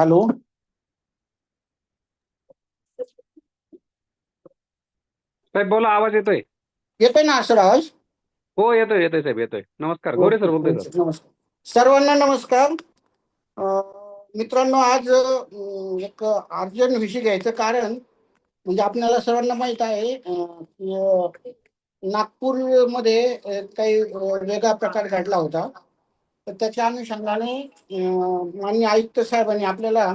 Hello. साहेब बोला, आवाज येतोय. येतोय ना सर आवाज? हो, येतोय येतोय साहेब, येतोय. नमस्कार, गोरे सर बोलतोय सर. नमस्कार सर्वांना नमस्कार. मित्रांनो, आज एक अर्जंट विषय घ्यायचं कारण म्हणजे आपल्याला सर्वांना माहित आहे की नागपूरमध्ये काही वेगळा प्रकार घडला होता. तर त्याच्या अनुषंगाने माननीय आयुक्त साहेबांनी आपल्याला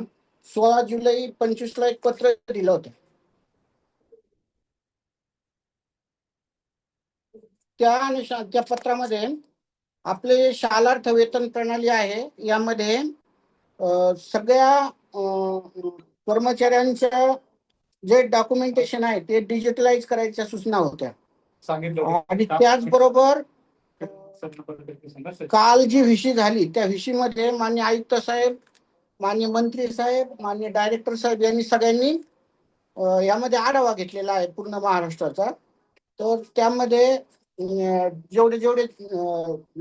16 जुलै 25 एक पत्र दिलं होतं. त्या पत्रामध्ये आपले शालार्थ वेतन प्रणाली आहे, यामध्ये सगळ्या कर्मचाऱ्यांच्या जे डॉक्युमेंटेशन आहे ते डिजिटलाइज करायच्या सूचना होत्या आणि त्याचबरोबर काल जी विषय झाली त्या विषयीमध्ये माननीय आयुक्त साहेब, माननीय मंत्री साहेब, माननीय डायरेक्टर साहेब यांनी सगळ्यांनी यामध्ये आढावा घेतलेला आहे पूर्ण महाराष्ट्राचा. तर त्यामध्ये जेवढे जेवढे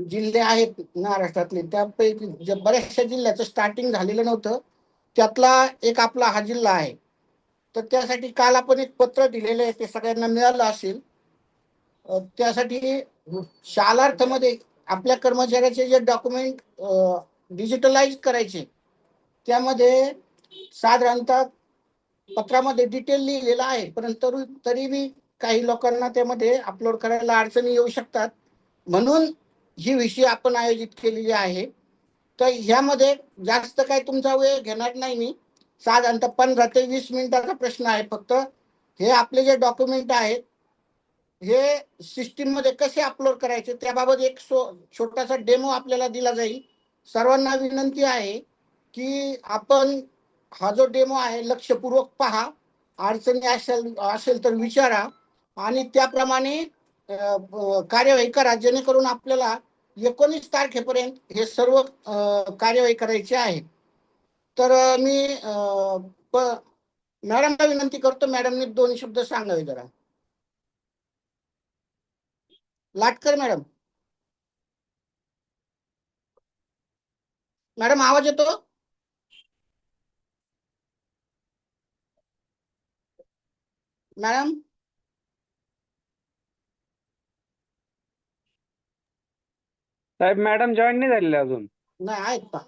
जिल्हे आहेत महाराष्ट्रातले त्यापैकी बऱ्याचशा जिल्ह्याचं स्टार्टिंग झालेलं नव्हतं, त्यातला एक आपला हा जिल्हा आहे. तर त्यासाठी काल आपण एक पत्र दिलेलं आहे, ते सगळ्यांना मिळालं असेल. त्यासाठी शालार्थमध्ये आपल्या कर्मचाऱ्याचे जे डॉक्युमेंट डिजिटलाइज करायचे, त्यामध्ये साधारणतः पत्रामध्ये डिटेल लिहिलेलं आहे, परंतु तरी बी काही लोकांना त्यामध्ये अपलोड करायला अडचणी येऊ शकतात. म्हणून ही विषय आपण आयोजित केलेली आहे. तर ह्यामध्ये जास्त काही तुमचा वेळ घेणार नाही मी. साधारणतः 15 ते 20 मिनिटाचा प्रश्न आहे फक्त. हे आपले जे डॉक्युमेंट आहेत हे सिस्टीम मध्ये कसे अपलोड करायचे त्याबाबत एक छोटासा डेमो आपल्याला दिला जाईल. सर्वांना विनंती आहे की आपण हा जो डेमो आहे लक्षपूर्वक पहा, अडचणी असेल तर विचारा आणि त्याप्रमाणे कार्यवाही करा, जेणेकरून आपल्याला 19 तारखेपर्यंत हे सर्व कार्यवाही करायची आहे. तर मी मॅडमला विनंती करतो, मॅडमने 2 शब्द सांगावे जरा. लाटकर मॅडम. मॅडम आवाज येतो? मॅडम साहेब, मॅडम जॉईन नाही झालेले अजून. नाही आहेत का?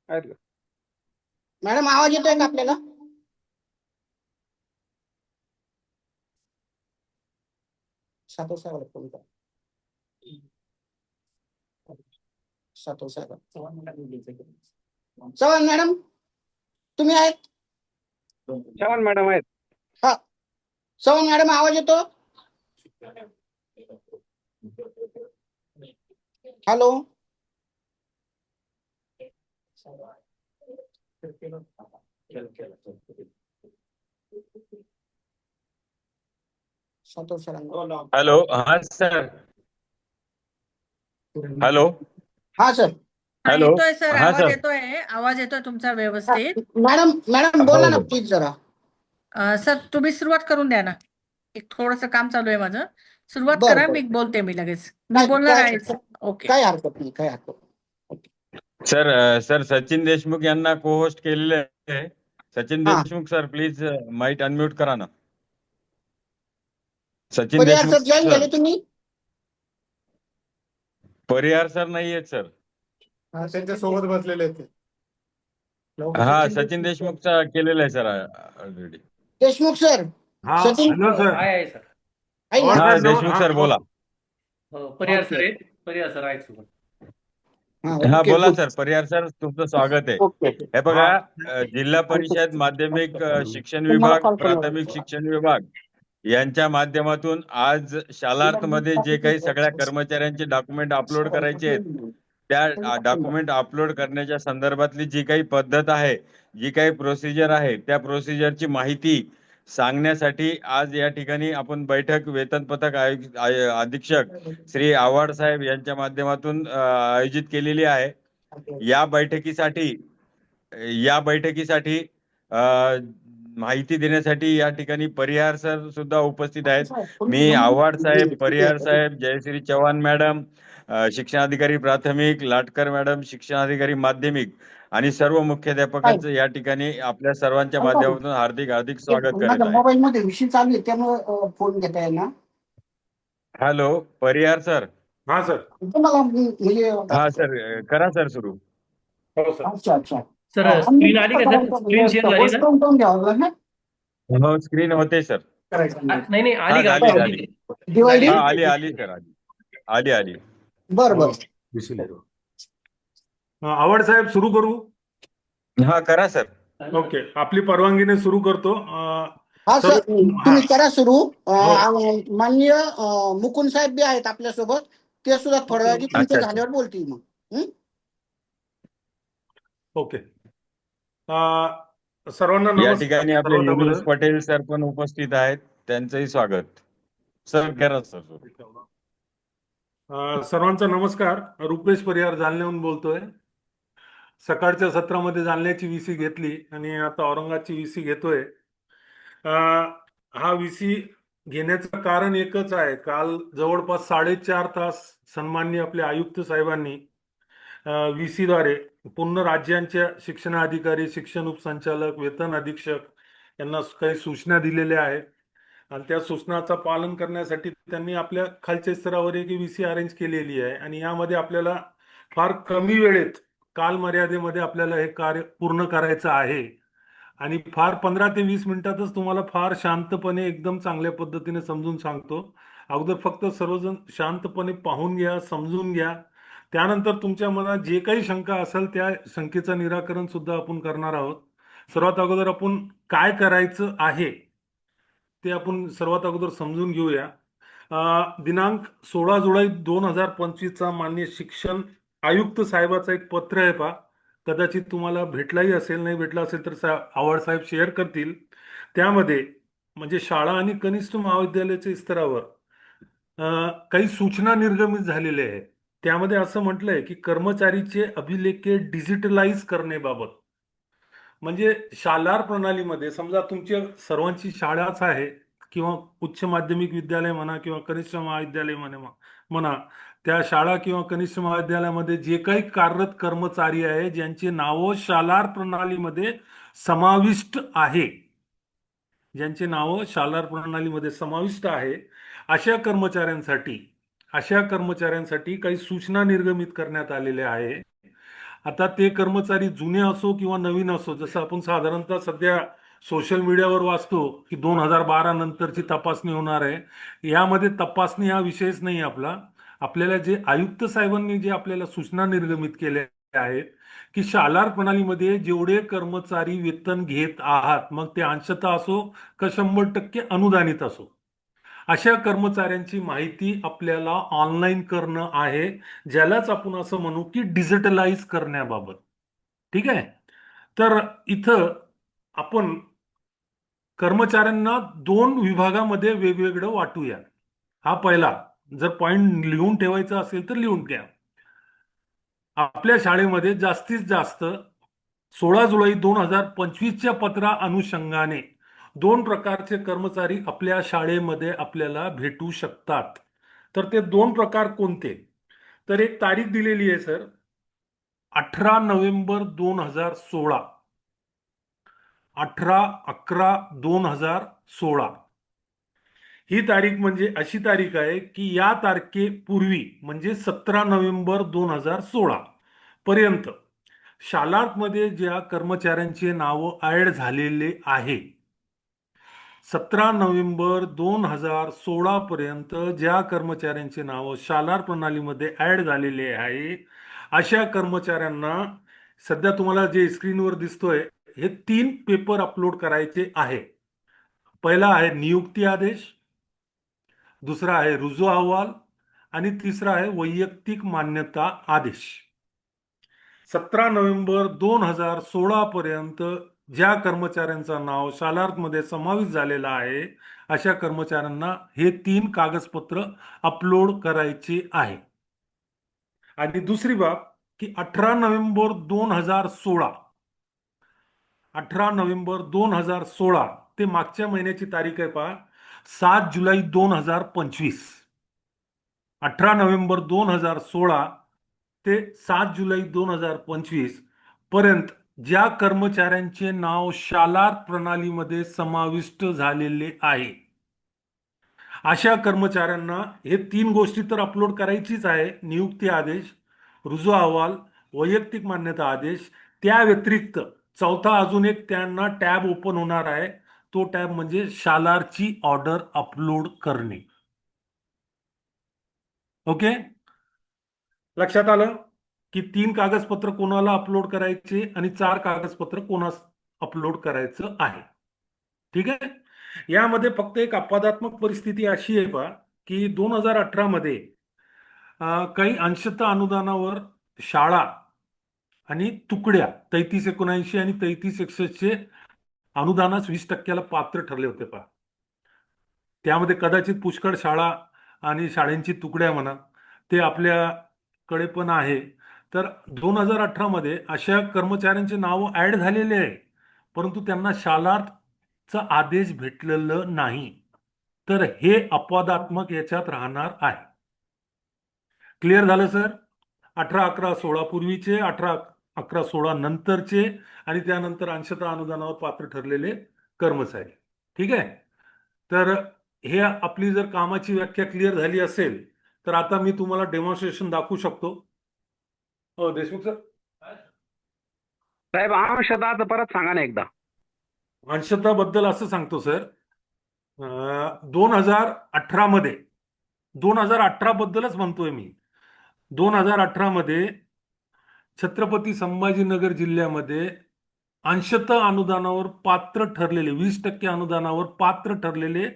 आहेत का? मॅडम आवाज येतोय का आपल्याला? सातव साहेबाला फोन करा. सातव साहेब, चव्हाण मॅडम तुम्ही आहेत? चव्हाण मॅडम आहेत. हा, चव्हाण मॅडम आवाज येतो? हॅलो. सातव सर. हॅलो. हा सर. हॅलो. हा सर. हॅलो. येतोय सर, हा आवाज सर. येतोय, आवाज येतोय तुमचा व्यवस्थित. मॅडम हो बोला ना हो. प्लीज जरा. सर तुम्ही सुरुवात करून द्या ना, एक थोडंसं काम चालू आहे माझं. सुरुवात बर करा, बर. मी बोलते, मी लगेच मी बोलणार आहेच. ओके. काय हरकत नाही, काय हरकत नाही. सर सचिन देशमुख यांना को होस्ट केलेले आहे. सचिन हा. Deshmukh sir, please mike unmute करा ना. सचिन परिहार देशमुख सर जॉईन झाले सर. तुम्ही? परिहार सर नाही आहेत सर. त्यांच्या सोबत बसलेले आहेत. हा, सचिन देशमुखचा केलेला आहे sir already. Deshmukh sir. Sachin hello sir. आहे सर. आहे ना? हा, देशमुख सर बोला. परिहार सर आहेत, परिहार सर आहेत सोबत. हा ओके, बोला गुड. सर. परिहार सर, तुमचं स्वागत आहे. ओके. हे बघा, जिल्हा परिषद माध्यमिक शिक्षण तुम्हाला विभाग, कॉल करून प्राथमिक शिक्षण विभाग यांच्या माध्यमातून आज शालार्थ मध्ये जे काही सगळ्या कर्मचाऱ्यांचे डॉक्युमेंट अपलोड करायचे आहेत, त्या डॉक्युमेंट अपलोड करण्याच्या संदर्भातली जी काही पद्धत आहे, जी काही प्रोसिजर आहे, त्या प्रोसिजरची माहिती सांगण्यासाठी आज या ठिकाणी आपण बैठक वेतन पथक अधीक्षक श्री आव्हाड साहेब यांच्या माध्यमातून आयोजित केलेली आहे. या बैठकीसाठी माहिती देण्यासाठी या ठिकाणी परिहार सर सुद्धा उपस्थित आहेत. मी आव्हाड साहेब, परिहार साहेब, जयश्री चव्हाण मॅडम शिक्षणाधिकारी प्राथमिक, लाटकर मॅडम शिक्षणाधिकारी माध्यमिक आणि सर्व मुख्याध्यापकांचं या ठिकाणी आपल्या सर्वांच्या ऐका ना. माध्यमातून हार्दिक हार्दिक स्वागत करीत माझ्या आहे. मोबाईल मध्ये विषय चालू आहे त्यामुळे फोन घेता येणार. हॅलो परिहार सर. हा सर. तुम्हाला म्हणजे हा सर, करा सर सुरू. हो सर. अच्छा अच्छा. सर आम्ही स्क्रीन आली का सर? करायचं स्क्रीन शेअर झाली पोस्ट ना? करून घ्यावं लागेल ना? हो स्क्रीन होते सर. करायचं नाही नाही, आली का? झाली, आली. झाली. दिवाळी हा आली आली सर, आली आली. बरं बरं. आवड साहेब सुरू करू. हा करा सर. ओके, आपली परवानगीने सुरू करतो. हा सर, सर तुम्ही करा सुरू. हो. माननीय मुकुंद साहेब बी आहेत आपल्यासोबत. ते सुद्धा थोड्या वेळाने तुमचं अच्छा. झाल्यावर बोलतील मग. ओके. सर्वांना या नमस्कार. ठिकाणी आपले सर्वात युनुस अगोदर पटेल सर पण उपस्थित आहेत, त्यांचंही स्वागत. सर करा सर सुरू. सर्वांचा नमस्कार. रुपेश परिहार जालन्याहून बोलतोय. सकाळच्या सत्रामध्ये जालन्याची व्हीसी घेतली आणि आता औरंगाबादची व्हीसी घेतोय. हा व्हीसी घेण्याचं कारण एकच आहे. काल जवळपास 4.5 तास सन्माननीय आपले आयुक्त साहेबांनी व्हीसी द्वारे पूर्ण राज्यांच्या शिक्षणाधिकारी, शिक्षण उपसंचालक, वेतन अधीक्षक यांना काही सूचना दिलेल्या आहेत आणि त्या सूचनाचं पालन करण्यासाठी त्यांनी आपल्या खालच्या स्तरावर एक व्हीसी अरेंज केलेली आहे आणि यामध्ये आपल्याला फार कमी वेळेत, कालमर्यादेमध्ये आपल्याला हे कार्य पूर्ण करायचं आहे आणि फार 15 ते 20 मिनिटातच तुम्हाला फार शांतपणे एकदम चांगल्या पद्धतीने समजून सांगतो. अगोदर फक्त सर्वजण शांतपणे पाहून घ्या, समजून घ्या. त्यानंतर तुमच्या मनात जे काही शंका असेल त्या शंकेचं निराकरण सुद्धा आपण करणार आहोत. सर्वात अगोदर आपण काय करायचं आहे ते आपण सर्वात अगोदर समजून घेऊया. दिनांक 16 जुलै 2025चा माननीय शिक्षण आयुक्त साहेबाचं एक पत्र आहे पहा. कदाचित तुम्हाला भेटलाही असेल, नाही भेटला असेल तर आवड साहेब शेअर करतील. त्यामध्ये म्हणजे शाळा आणि कनिष्ठ महाविद्यालयाच्या स्तरावर काही सूचना निर्गमित झालेल्या आहेत. त्यामध्ये असं म्हटलंय की कर्मचारीचे अभिलेखे डिजिटलाइज करण्याबाबत, म्हणजे शालार प्रणालीमध्ये समजा तुमच्या सर्वांची शाळाच आहे किंवा उच्च माध्यमिक विद्यालय म्हणा किंवा कनिष्ठ महाविद्यालय म्हणा, त्या शाळा किंवा कनिष्ठ महाविद्यालयामध्ये जे काही कार्यरत कर्मचारी आहे ज्यांची नावं शालार प्रणालीमध्ये समाविष्ट आहे, ज्यांची नावं शालार प्रणालीमध्ये समाविष्ट आहे, अशा कर्मचाऱ्यांसाठी काही सूचना निर्गमित करण्यात आलेल्या आहे. आता ते कर्मचारी जुने असो किंवा नवीन असो, जसं आपण साधारणतः सध्या सोशल मीडियावर वाचतो की 2012 नंतरची तपासणी होणार आहे. यामध्ये तपासणी हा विषयच नाही आपला. आपल्याला जे आयुक्त साहेबांनी जे आपल्याला सूचना निर्गमित केल्या आहेत की शालार प्रणालीमध्ये जेवढे कर्मचारी वेतन घेत आहात, मग ते अंशतः असो का 100% अनुदानित असो, अशा कर्मचाऱ्यांची माहिती आपल्याला ऑनलाईन करणं आहे, ज्यालाच आपण असं म्हणू की डिजिटलाइज करण्याबाबत. ठीक आहे. तर इथं आपण कर्मचाऱ्यांना 2 विभागामध्ये वेगवेगळं वाटूया. हा पहिला, जर पॉइंट लिहून ठेवायचा असेल तर लिहून घ्या. आपल्या शाळेमध्ये जास्तीत जास्त 16 जुलै 2025च्या पत्रा अनुषंगाने 2 प्रकारचे कर्मचारी आपल्या शाळेमध्ये आपल्याला भेटू शकतात. तर ते 2 प्रकार कोणते? तर एक तारीख दिलेली आहे सर, 18 नोव्हेंबर 2016, 18/11/2016. ही तारीख म्हणजे अशी तारीख आहे की या तारखेपूर्वी म्हणजे 17 नोव्हेंबर 2016 पर्यंत शालार्टमध्ये ज्या कर्मचाऱ्यांचे नावं ऍड झालेले आहे, 17 नोव्हेंबर 2016 पर्यंत ज्या कर्मचाऱ्यांचे नाव शालार प्रणालीमध्ये ऍड झालेले आहे, अशा कर्मचाऱ्यांना सध्या तुम्हाला जे स्क्रीनवर दिसतोय हे 3 पेपर अपलोड करायचे आहे. पहिला आहे नियुक्ती आदेश, दुसरा आहे रुजू अहवाल आणि तिसरा आहे वैयक्तिक मान्यता आदेश. 17 नोव्हेंबर 2016 पर्यंत ज्या कर्मचाऱ्यांचं नाव शालार्टमध्ये समाविष्ट झालेलं आहे, अशा कर्मचाऱ्यांना हे 3 कागदपत्र अपलोड करायचे आहे. आणि दुसरी बाब की 18 नोव्हेंबर 2016, 18 नोव्हेंबर 2016 ते मागच्या महिन्याची तारीख आहे पहा, 7 जुलै 2025. 18 नोव्हेंबर 2016 ते 7 जुलै 2025 पर्यंत ज्या कर्मचाऱ्यांचे नाव शालार्थ प्रणालीमध्ये समाविष्ट झालेले आहे अशा कर्मचाऱ्यांना हे 3 गोष्टी तर अपलोड करायचीच आहे. नियुक्ती आदेश, रुजू अहवाल, वैयक्तिक मान्यता आदेश. त्या व्यतिरिक्त चौथा अजून एक त्यांना टॅब ओपन होणार आहे. तो टॅब म्हणजे शालारची ऑर्डर अपलोड करणे. ओके, लक्षात आलं की 3 कागदपत्र कोणाला अपलोड करायचे आणि 4 कागदपत्र कोणास अपलोड करायचं आहे. ठीक आहे. यामध्ये फक्त एक अपवादात्मक परिस्थिती अशी आहे पहा की 2018 मध्ये काही अंशतः अनुदानावर शाळा आणि तुकड्या 3379 आणि 3361 अनुदानास 20% पात्र ठरले होते पहा. त्यामध्ये कदाचित पुष्कळ शाळा आणि शाळेंची तुकड्या म्हणा ते आपल्याकडे पण आहे. तर 2018 मध्ये अशा कर्मचाऱ्यांचे नाव ऍड झालेले आहे, परंतु त्यांना शालार्थचा आदेश भेटलेलं नाही. तर हे अपवादात्मक याच्यात राहणार आहे. क्लिअर झालं सर? 18/11/16 पूर्वीचे, 18/11/16 नंतरचे आणि त्यानंतर अंशतः अनुदानावर पात्र ठरलेले कर्मचारी. ठीक आहे. तर हे आपली जर कामाची व्याख्या क्लिअर झाली असेल तर आता मी तुम्हाला डेमॉन्स्ट्रेशन दाखवू शकतो. हो देशमुख सर. साहेब अंशतः परत सांगा ना एकदा. अंशतः बद्दल असं सांगतो सर, 2018 मध्ये 2018 बद्दलच म्हणतोय मी. 2018 मध्ये छत्रपती संभाजीनगर जिल्ह्यामध्ये अंशतः अनुदानावर पात्र ठरलेले 20% अनुदानावर पात्र ठरलेले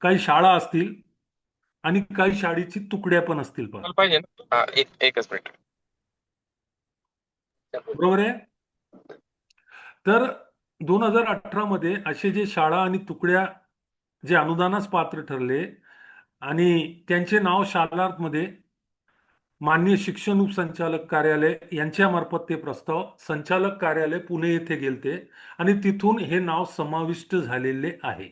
काही शाळा असतील आणि काही शाळेची तुकड्या पण असतील पण. पाहिजे ना. एकच मिनिट. बरोबर आहे. तर 2018 मध्ये असे जे शाळा आणि तुकड्या जे अनुदानास पात्र ठरले आणि त्यांचे नाव शालार्थमध्ये माननीय शिक्षण उपसंचालक कार्यालय यांच्यामार्फत ते प्रस्ताव संचालक कार्यालय पुणे येथे गेलते आणि तिथून हे नाव समाविष्ट झालेले आहे.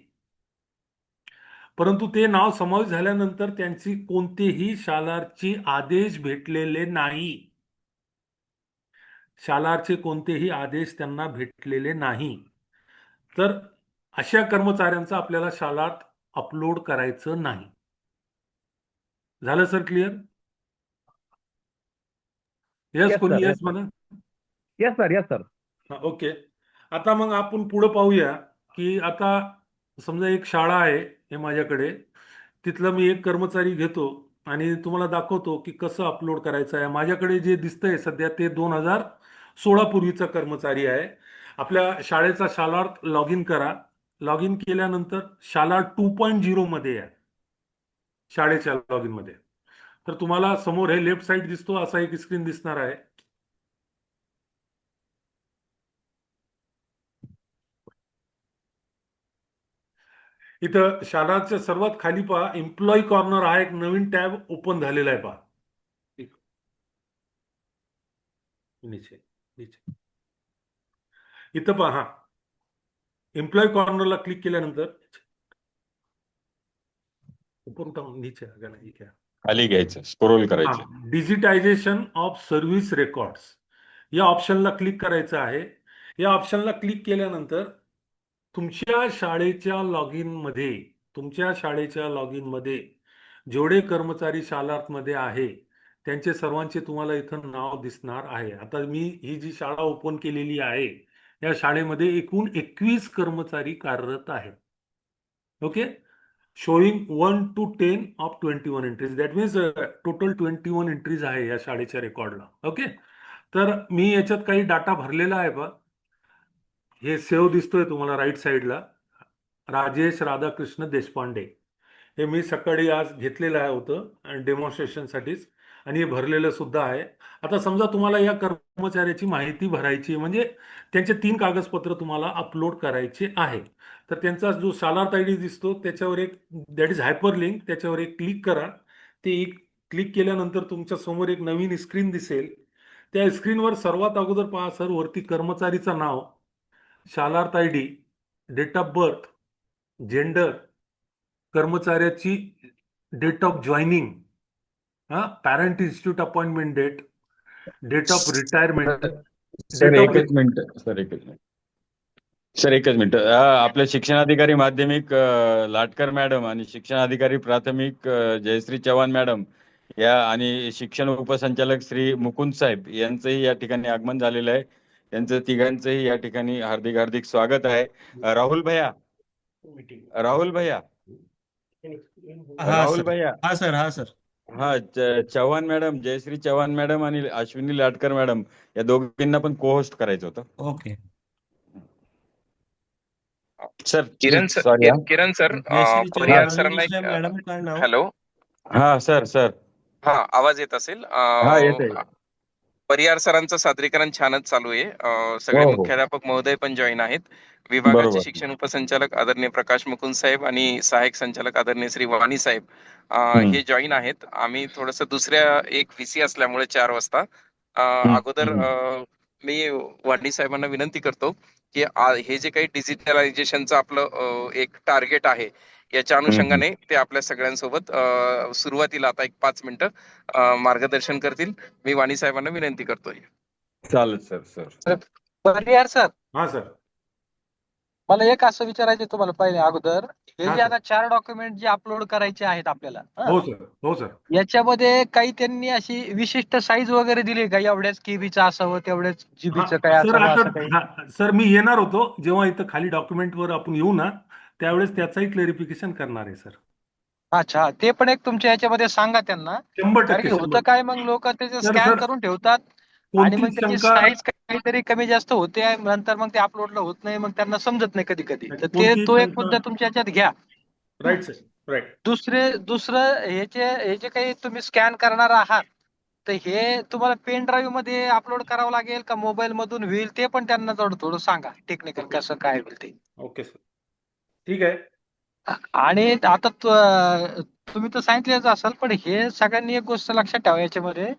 परंतु ते नाव समाविष्ट झाल्यानंतर त्यांची कोणतेही शालारचे आदेश भेटलेले नाही. शालारचे कोणतेही आदेश त्यांना भेटलेले नाही. तर अशा कर्मचाऱ्यांचा आपल्याला शालार्थ अपलोड करायचं नाही. झालं सर क्लिअर? यस, Yes, कोणी sir. यस म्हणा. Yes sir, yes sir. Okay. आता मग आपण पुढे पाहूया की आता समजा एक शाळा आहे हे माझ्याकडे, तिथला मी एक कर्मचारी घेतो आणि तुम्हाला दाखवतो की कसं अपलोड करायचं आहे. माझ्याकडे जे दिसतंय सध्या ते 2016 पूर्वीचा कर्मचारी आहे. आपल्या शाळेचा शालार्थ लॉग इन करा. लॉग इन केल्यानंतर शालार्थ 2.0 मध्ये या शाळेच्या लॉग इन मध्ये. तर तुम्हाला समोर हे लेफ्ट साइड दिसतो असा एक स्क्रीन दिसणार आहे. इथं शालारच्या सर्वात खाली पहा एम्प्लॉई कॉर्नर हा एक नवीन टॅब ओपन झालेला आहे पहा. नीचे नीचे इथं पहा एम्प्लॉई कॉर्नरला क्लिक केल्यानंतर ऊपर उठाओ, नीचे आ जाना, ये क्या खाली घ्यायचं, स्क्रोल करायचं. डिजिटायझेशन ऑफ सर्व्हिस रेकॉर्ड्स या ऑप्शनला क्लिक करायचं आहे. या ऑप्शनला क्लिक केल्यानंतर तुमच्या शाळेच्या लॉग इन मध्ये जेवढे कर्मचारी शालार्थमध्ये आहे त्यांचे सर्वांचे तुम्हाला इथं नाव दिसणार आहे. आता मी ही जी शाळा ओपन केलेली आहे या शाळेमध्ये एकूण 21 कर्मचारी कार्यरत आहेत. Okay, showing 1 to 10 of 21 entries. That means total 21 entries आहे या शाळेच्या रेकॉर्डला. ओके, तर मी याच्यात काही डाटा भरलेला आहे बा. हे सेव्ह दिसतोय तुम्हाला राईट साईडला, राजेश राधाकृष्ण देशपांडे. हे मी सकाळी आज घेतलेलं आहे होतं आणि डेमॉन्स्ट्रेशनसाठीच, आणि हे भरलेलं सुद्धा आहे. आता समजा तुम्हाला या कर्मचाऱ्याची माहिती भरायची म्हणजे त्यांचे 3 कागदपत्र तुम्हाला अपलोड करायचे आहे. तर त्यांचा जो शालार्थ आयडी दिसतो त्याच्यावर एक दॅट इज हायपरलिंक, त्याच्यावर एक क्लिक करा. ते क्लिक केल्यानंतर तुमच्या समोर एक नवीन स्क्रीन दिसेल. त्या स्क्रीनवर सर्वात अगोदर पहा सर, वरती कर्मचारीचं नाव, Shalarth ID, date of birth, gender, कर्मचाऱ्याची date of joining, parent institute appointment date, date of retirement, sir Date of एकच मिनिट सर एकच मिनिट सर एकच मिनिट आपले शिक्षणाधिकारी माध्यमिक लाटकर मॅडम आणि शिक्षणाधिकारी प्राथमिक जयश्री चव्हाण मॅडम या आणि शिक्षण उपसंचालक श्री मुकुंद साहेब यांचंही या ठिकाणी आगमन झालेलं आहे. त्यांचं तिघांचंही या ठिकाणी हार्दिक हार्दिक स्वागत आहे. राहुल भैया राहुल भैया हा राहुल सर भैया हा सर हा सर हा चव्हाण मॅडम जयश्री चव्हाण मॅडम आणि अश्विनी लाटकर मॅडम या दोघींना पण को होस्ट करायचं होतं. ओके. सर किरण सर सॉरी किरण सर जयश्री चव्हाण परिहार आणि सरांना एक दुसऱ्या मॅडम काय नाव? हॅलो. हा सर सर हा आवाज येत असेल. हा येते. परिहार सरांचं सादरीकरण छानच चालू आहे. सगळे हो हो मुख्याध्यापक महोदय पण जॉईन आहेत. विभागाचे बरोबर. शिक्षण उपसंचालक आदरणीय प्रकाश मुकुंद साहेब आणि सहाय्यक संचालक आदरणीय श्री वाणी साहेब हे जॉईन आहेत. आम्ही थोडस दुसऱ्या एक व्हीसी असल्यामुळे 4 वाजता अगोदर मी वाणी साहेबांना विनंती करतो की हे जे काही डिजिटलायझेशनचं आपलं एक टार्गेट आहे याच्या अनुषंगाने ते आपल्या सगळ्यांसोबत सुरुवातीला आता एक 5 मिनिटं मार्गदर्शन करतील. मी वाणी साहेबांना विनंती करतोय. चालेल सर सर परिहार सर, हा सर. मला एक असं विचारायचं तुम्हाला पहिले अगोदर, हे हा जे सर. आता 4 डॉक्युमेंट जे अपलोड करायचे आहेत आपल्याला, हो सर. हो सर. याच्यामध्ये काही त्यांनी अशी विशिष्ट साईज वगैरे दिली का, एवढ्याच केबीचं असावं तेवढ्याच हा जीबीचं काय सर, असावं असं आता काही? सर मी येणार होतो, जेव्हा इथं खाली डॉक्युमेंटवर आपण येऊ ना त्यावेळेस त्याचाही क्लेरिफिकेशन करणार आहे सर. अच्छा, ते पण एक तुमच्या याच्यामध्ये सांगा त्यांना. 100% कारण की होतं 100%. काय, मग लोक त्याचे तर स्कॅन सर करून ठेवतात आणि मग कोणतीच त्याची शंका साईज काहीतरी कमी जास्त होते, नंतर मग ते अपलोडला होत नाही, मग त्यांना समजत नाही कधी कधी. तर कोणतीही तो एक शंका. मुद्दा तुमच्या याच्यात घ्या. Right sir, right. दुसरं हे जे काही तुम्ही स्कॅन करणार आहात, तर हे तुम्हाला पेन ड्राईव्ह मध्ये अपलोड करावं लागेल का मोबाईल मधून होईल, ते पण त्यांना थोडं सांगा टेक्निकल ओके. कसं काय होईल ते. ओके सर, ठीक आहे. आणि आता तुम्ही तर सांगितलेच असाल, पण हे सगळ्यांनी एक गोष्ट लक्षात ठेवा याच्यामध्ये,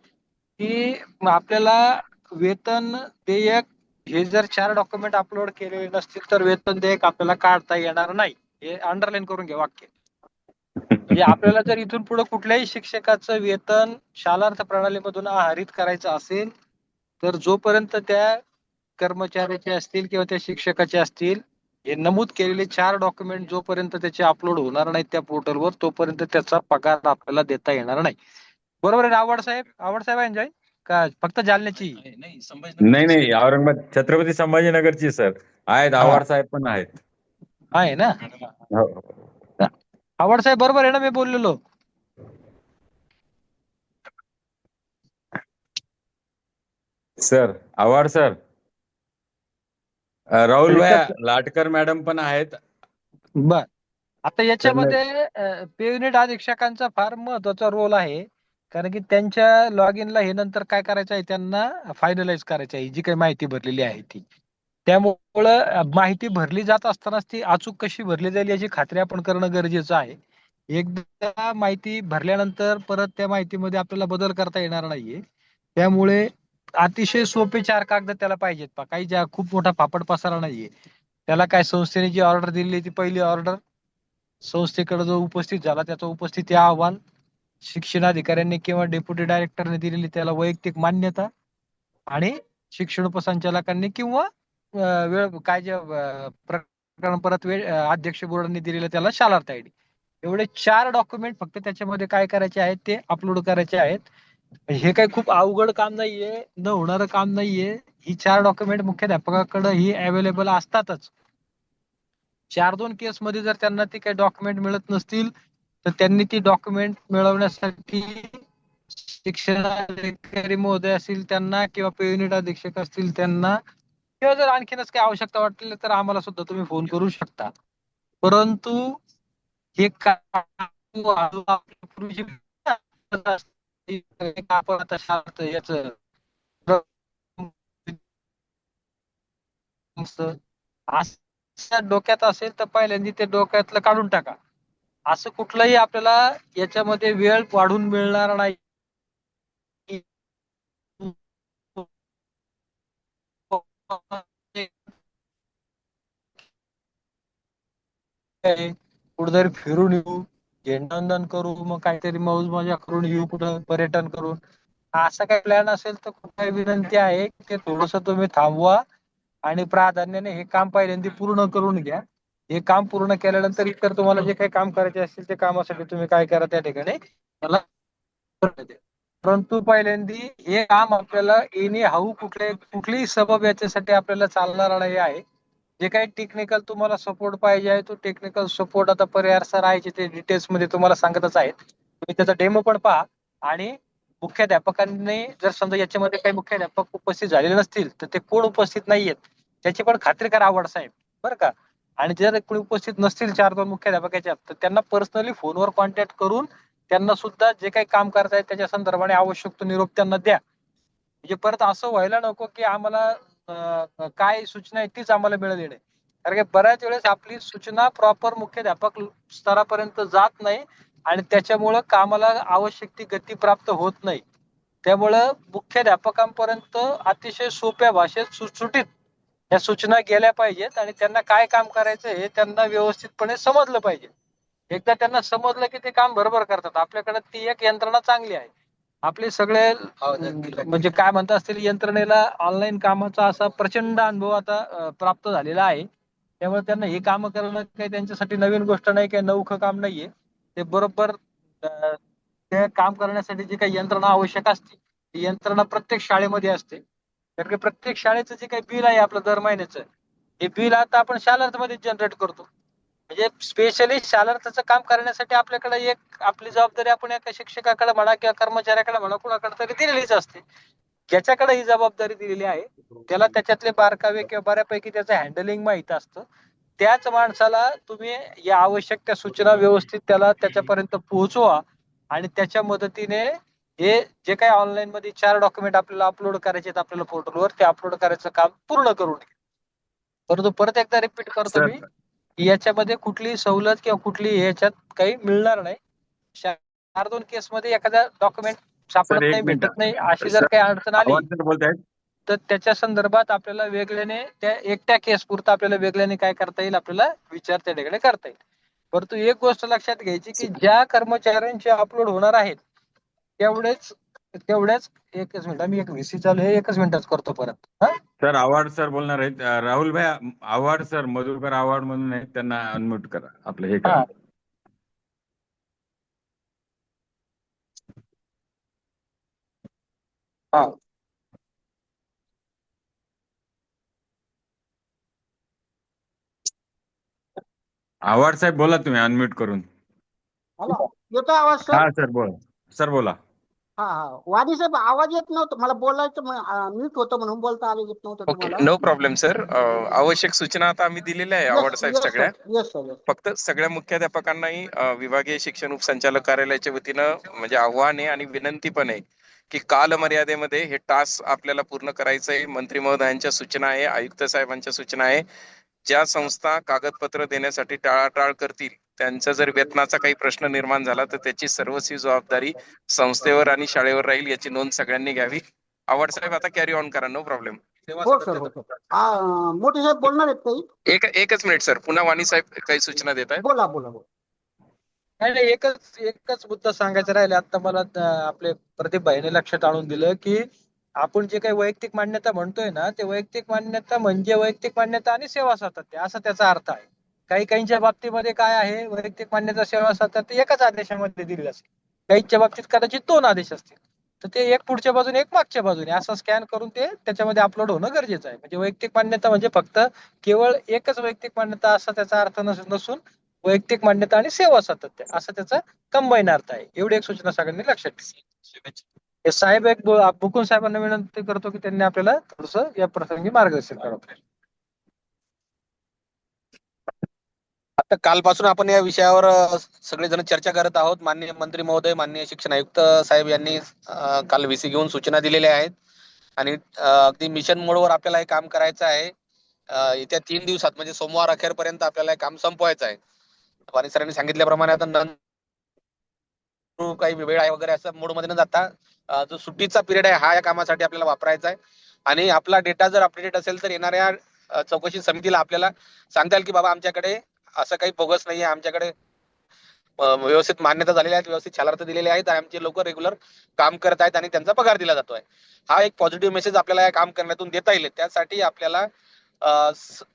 की आपल्याला वेतन देयक हे जर 4 डॉक्युमेंट अपलोड केलेले नसतील तर वेतन देयक आपल्याला काढता येणार नाही. हे अंडरलाईन करून घ्या वाक्य. म्हणजे आपल्याला जर इथून पुढे कुठल्याही शिक्षकाचं वेतन शालार्थ प्रणालीमधून आहरित करायचं असेल, तर जोपर्यंत त्या कर्मचाऱ्याचे असतील किंवा त्या शिक्षकाचे असतील, हे नमूद केलेले 4 डॉक्युमेंट जोपर्यंत त्याचे अपलोड होणार नाहीत त्या पोर्टलवर, तोपर्यंत त्याचा पगार आपल्याला देता येणार नाही. बरोबर आहे ना आवड साहेब? आवड साहेब एन्जॉय का फक्त जालन्याची? नाही नाही औरंगाबाद छत्रपती संभाजीनगरची सर आहेत. हा, आव्हाड साहेब पण आहेत. आहे ना. हो. आवड साहेब बरोबर आहे ना मी बोललेलो? सर आव्हाड सर राहुल भैया त्याच्यात लाटकर मॅडम पण आहेत. बर. आता तर याच्यामध्ये पे युनिट अधीक्षकांचा फार महत्वाचा रोल आहे, कारण की त्यांच्या लॉग इनला हे नंतर काय करायचं आहे, त्यांना फायनलाइज करायचं आहे जी काही माहिती भरलेली आहे ती. त्यामुळं माहिती भरली जात असतानाच ती अचूक कशी भरली जाईल याची खात्री आपण करणं गरजेचं आहे. एकदा माहिती भरल्यानंतर परत त्या माहितीमध्ये आपल्याला बदल करता येणार नाहीये. त्यामुळे अतिशय सोपे 4 कागद त्याला पाहिजेत. काही ज्या खूप मोठा फापड पसारा नाहीये. त्याला काय संस्थेने जी ऑर्डर दिली ती पहिली ऑर्डर, संस्थेकडे जो उपस्थित झाला त्याचा उपस्थिती अहवाल, शिक्षणाधिकाऱ्यांनी किंवा डेप्युटी डायरेक्टरने दिलेली त्याला वैयक्तिक मान्यता, आणि शिक्षण उपसंचालकांनी किंवा वेळ काय जे प्रकरण परत अध्यक्ष बोर्डाने दिलेलं त्याला शालार्थ आयडी. एवढे 4 डॉक्युमेंट फक्त त्याच्यामध्ये काय करायचे आहेत ते अपलोड करायचे आहेत. हे काही खूप अवघड काम नाहीये, न होणारं काम नाहीये. ही 4 डॉक्युमेंट मुख्याध्यापकाकडे ही अवेलेबल असतातच. 4-2 केस मध्ये जर त्यांना ती काही डॉक्युमेंट मिळत नसतील, तर त्यांनी ती डॉक्युमेंट मिळवण्यासाठी शिक्षणाधिकारी महोदय असतील त्यांना किंवा पे युनिट अधीक्षक असतील त्यांना, किंवा जर आणखीनच काही आवश्यकता वाटली तर आम्हाला सुद्धा तुम्ही फोन करू शकता. परंतु हे पूर्वीची आपण आता याच असं डोक्यात असेल तर पहिल्यांदा ते डोक्यातलं काढून टाका. असं कुठलंही आपल्याला याच्यामध्ये वेळ वाढून मिळणार नाही. कुठेतरी फिरून येऊ, झेंडावंदन करू, मग काहीतरी मौज मजा करून येऊ, कुठं पर्यटन करून. असा काही प्लॅन असेल तर खूप काही विनंती आहे की ते थोडंसं तुम्ही थांबवा आणि प्राधान्याने हे काम पहिल्यांदा पूर्ण करून घ्या. हे काम पूर्ण केल्यानंतर इतर तुम्हाला जे काही काम करायचे असेल ते कामासाठी तुम्ही काय करा त्या ठिकाणी मला कळू द्या. परंतु पहिल्यांदा हे काम आपल्याला एनी हाऊ कुठलीही सबब याच्यासाठी आपल्याला चालणारा नाही आहे. जे काही टेक्निकल तुम्हाला सपोर्ट पाहिजे आहे तो टेक्निकल सपोर्ट आता पर्याय सर आहे ते डिटेल्स मध्ये तुम्हाला सांगतच आहेत. तुम्ही त्याचा डेमो पण पहा आणि मुख्याध्यापकांनी जर समजा याच्यामध्ये काही मुख्याध्यापक उपस्थित झालेले नसतील तर ते कोण उपस्थित नाहीयेत त्याची पण खात्री करा आवड साहेब बरं का. आणि जर कोणी उपस्थित नसतील 4-2 मुख्याध्यापकाच्या तर त्यांना पर्सनली फोनवर कॉन्टॅक्ट करून त्यांना सुद्धा जे काही काम करतायत त्याच्या संदर्भाने आवश्यक तो निरोप त्यांना द्या. म्हणजे परत असं व्हायला नको की आम्हाला काय सूचना आहे तीच आम्हाला मिळाली नाही. कारण की बऱ्याच वेळेस आपली सूचना प्रॉपर मुख्याध्यापक स्तरापर्यंत जात नाही आणि त्याच्यामुळं कामाला आवश्यक ती गती प्राप्त होत नाही. त्यामुळं मुख्याध्यापकांपर्यंत अतिशय सोप्या भाषेत सुटसुटीत या सूचना गेल्या पाहिजेत आणि त्यांना काय काम करायचं हे त्यांना व्यवस्थितपणे समजलं पाहिजे. एकदा त्यांना समजलं की ते काम बरोबर करतात. आपल्याकडे ती एक यंत्रणा चांगली आहे. आपले सगळे म्हणजे काय म्हणता असतील यंत्रणेला ऑनलाईन कामाचा असा प्रचंड अनुभव आता प्राप्त झालेला आहे. त्यामुळे त्यांना हे काम करणं काही त्यांच्यासाठी नवीन गोष्ट नाही काही नवखं काम नाहीये. ते बरोबर ते काम करण्यासाठी जी काही यंत्रणा आवश्यक असते ती यंत्रणा प्रत्येक शाळेमध्ये असते. कारण की प्रत्येक शाळेचं जे काही बिल आहे आपलं दर महिन्याचं हे बिल आता आपण शालार्थमध्ये जनरेट करतो. म्हणजे स्पेशली शालार्थाचं काम करण्यासाठी आपल्याकडे एक आपली जबाबदारी आपण एका शिक्षकाकडे म्हणा किंवा कर्मचाऱ्याकडे म्हणा कुणाकडे तरी दिलेलीच असते. ज्याच्याकडे ही जबाबदारी दिलेली आहे त्याला त्याच्यातले बारकावे किंवा बऱ्यापैकी त्याचं हँडलिंग माहित असतं. त्याच माणसाला तुम्ही या आवश्यक त्या सूचना व्यवस्थित त्याला त्याच्यापर्यंत पोहोचवा आणि त्याच्या मदतीने हे जे काही ऑनलाईन मध्ये 4 डॉक्युमेंट आपल्याला अपलोड करायचे आहेत आपल्याला पोर्टलवर ते अपलोड करायचं काम पूर्ण करून घ्या. परंतु परत एकदा रिपीट करतो सर मी याच्यामध्ये कुठलीही सवलत किंवा कुठली याच्यात काही मिळणार नाही. 4-2 केसमध्ये एखादा डॉक्युमेंट सापडत सर एक नाही मिनिट भेटत नाही अशी जर काही अडचण आली आवाज सर बोलतायत. तर त्याच्या संदर्भात आपल्याला वेगळ्याने त्या एकट्या केस पुरता आपल्याला वेगळ्याने काय करता येईल आपल्याला विचार त्या ठिकाणी करता येईल. परंतु एक गोष्ट लक्षात घ्यायची की ज्या कर्मचाऱ्यांचे अपलोड होणार आहेत तेवढ्याच एकच मिनिट मी एक व्हीसी चालू आहे एकच मिनिटाच करतो परत हा. सर आव्हाड सर बोलणार आहेत. राहुल भाई आव्हाड सर मधुकर आव्हाड म्हणून आहेत त्यांना अनम्यूट करा आपलं हे करा. हा. हा. आव्हाड साहेब बोला तुम्ही अनम्यूट करून. हॅलो, येतो आवाज सर? हा सर बोला. सर बोला. हा हा, वाणी साहेब आवाज येत नव्हतं मला बोलायचं म्यूट होतं म्हणून बोलता आलं येत नव्हतं ओके तुम्हाला. No problem sir. आवश्यक सूचना आता आम्ही दिलेल्या आहे आवड साहेब सगळ्या. Yes sir. फक्त सगळ्या मुख्याध्यापकांनाही विभागीय शिक्षण उपसंचालक कार्यालयाच्या वतीनं म्हणजे आव्हान आहे आणि विनंती पण आहे की कालमर्यादेमध्ये हे टास्क आपल्याला पूर्ण करायचं आहे. मंत्री महोदयांच्या सूचना आहे, आयुक्त साहेबांच्या सूचना आहे. ज्या संस्था कागदपत्र देण्यासाठी टाळाटाळ करतील त्यांचा जर वेतनाचा काही प्रश्न निर्माण झाला तर त्याची सर्वस्वी जबाबदारी संस्थेवर आणि शाळेवर राहील याची नोंद सगळ्यांनी घ्यावी. आवड साहेब आता कॅरी ऑन करा, नो प्रॉब्लेम. हो सर हो सर. मोठे साहेब बोलणार आहेत काही? एकच मिनिट सर, पुन्हा वाणी साहेब काही सूचना देत आहेत. बोला बोला बोला. नाही एकच मुद्दा सांगायचा राहिला आता मला आपले प्रदीप भाईने लक्षात आणून दिलं की आपण जे काही वैयक्तिक मान्यता म्हणतोय ना ते वैयक्तिक मान्यता म्हणजे वैयक्तिक मान्यता आणि सेवा सातत्य असा त्याचा अर्थ आहे. काहींच्या बाबतीमध्ये काय आहे वैयक्तिक मान्यता सेवा सातत्य एकाच आदेशामध्ये दिली असेल. काहींच्या बाबतीत कदाचित 2 आदेश असतील तर ते एक पुढच्या बाजूने एक मागच्या बाजूने असं स्कॅन करून ते त्याच्यामध्ये अपलोड होणं गरजेचं आहे. म्हणजे वैयक्तिक मान्यता म्हणजे फक्त केवळ एकच वैयक्तिक मान्यता असा त्याचा अर्थ नसून वैयक्तिक मान्यता आणि सेवा सातत्य असा त्याचा कंबाईन अर्थ आहे. एवढी एक सूचना सगळ्यांनी लक्षात ठेवा. साहेब एक मुकुंद साहेबांना विनंती करतो की त्यांनी आपल्याला थोडंसं या प्रसंगी मार्गदर्शन करावं. आता कालपासून आपण या विषयावर सगळेजण चर्चा करत आहोत. माननीय मंत्री महोदय, माननीय शिक्षण आयुक्त साहेब यांनी काल व्हीसी घेऊन सूचना दिलेल्या आहेत आणि अगदी मिशन मोडवर आपल्याला हे काम करायचं आहे. येत्या 3 दिवसात म्हणजे सोमवार अखेरपर्यंत आपल्याला हे काम संपवायचं आहे. वाणी सरांनी सांगितल्याप्रमाणे आता काही वेळ आहे वगैरे असं मोडमध्ये न जाता जो सुट्टीचा पिरियड आहे हा या कामासाठी आपल्याला वापरायचा आहे. आणि आपला डेटा जर अपडेटेड असेल तर येणाऱ्या चौकशी समितीला आपल्याला सांगता येईल की बाबा आमच्याकडे असं काही बोगस नाहीये, आमच्याकडे व्यवस्थित मान्यता झालेल्या आहेत, व्यवस्थित शालार्थ दिलेले आहेत आणि आमचे लोक रेग्युलर काम करत आहेत आणि त्यांचा पगार दिला जातोय. हा एक पॉझिटिव्ह मेसेज आपल्याला या काम करण्यातून देता येईल. त्यासाठी आपल्याला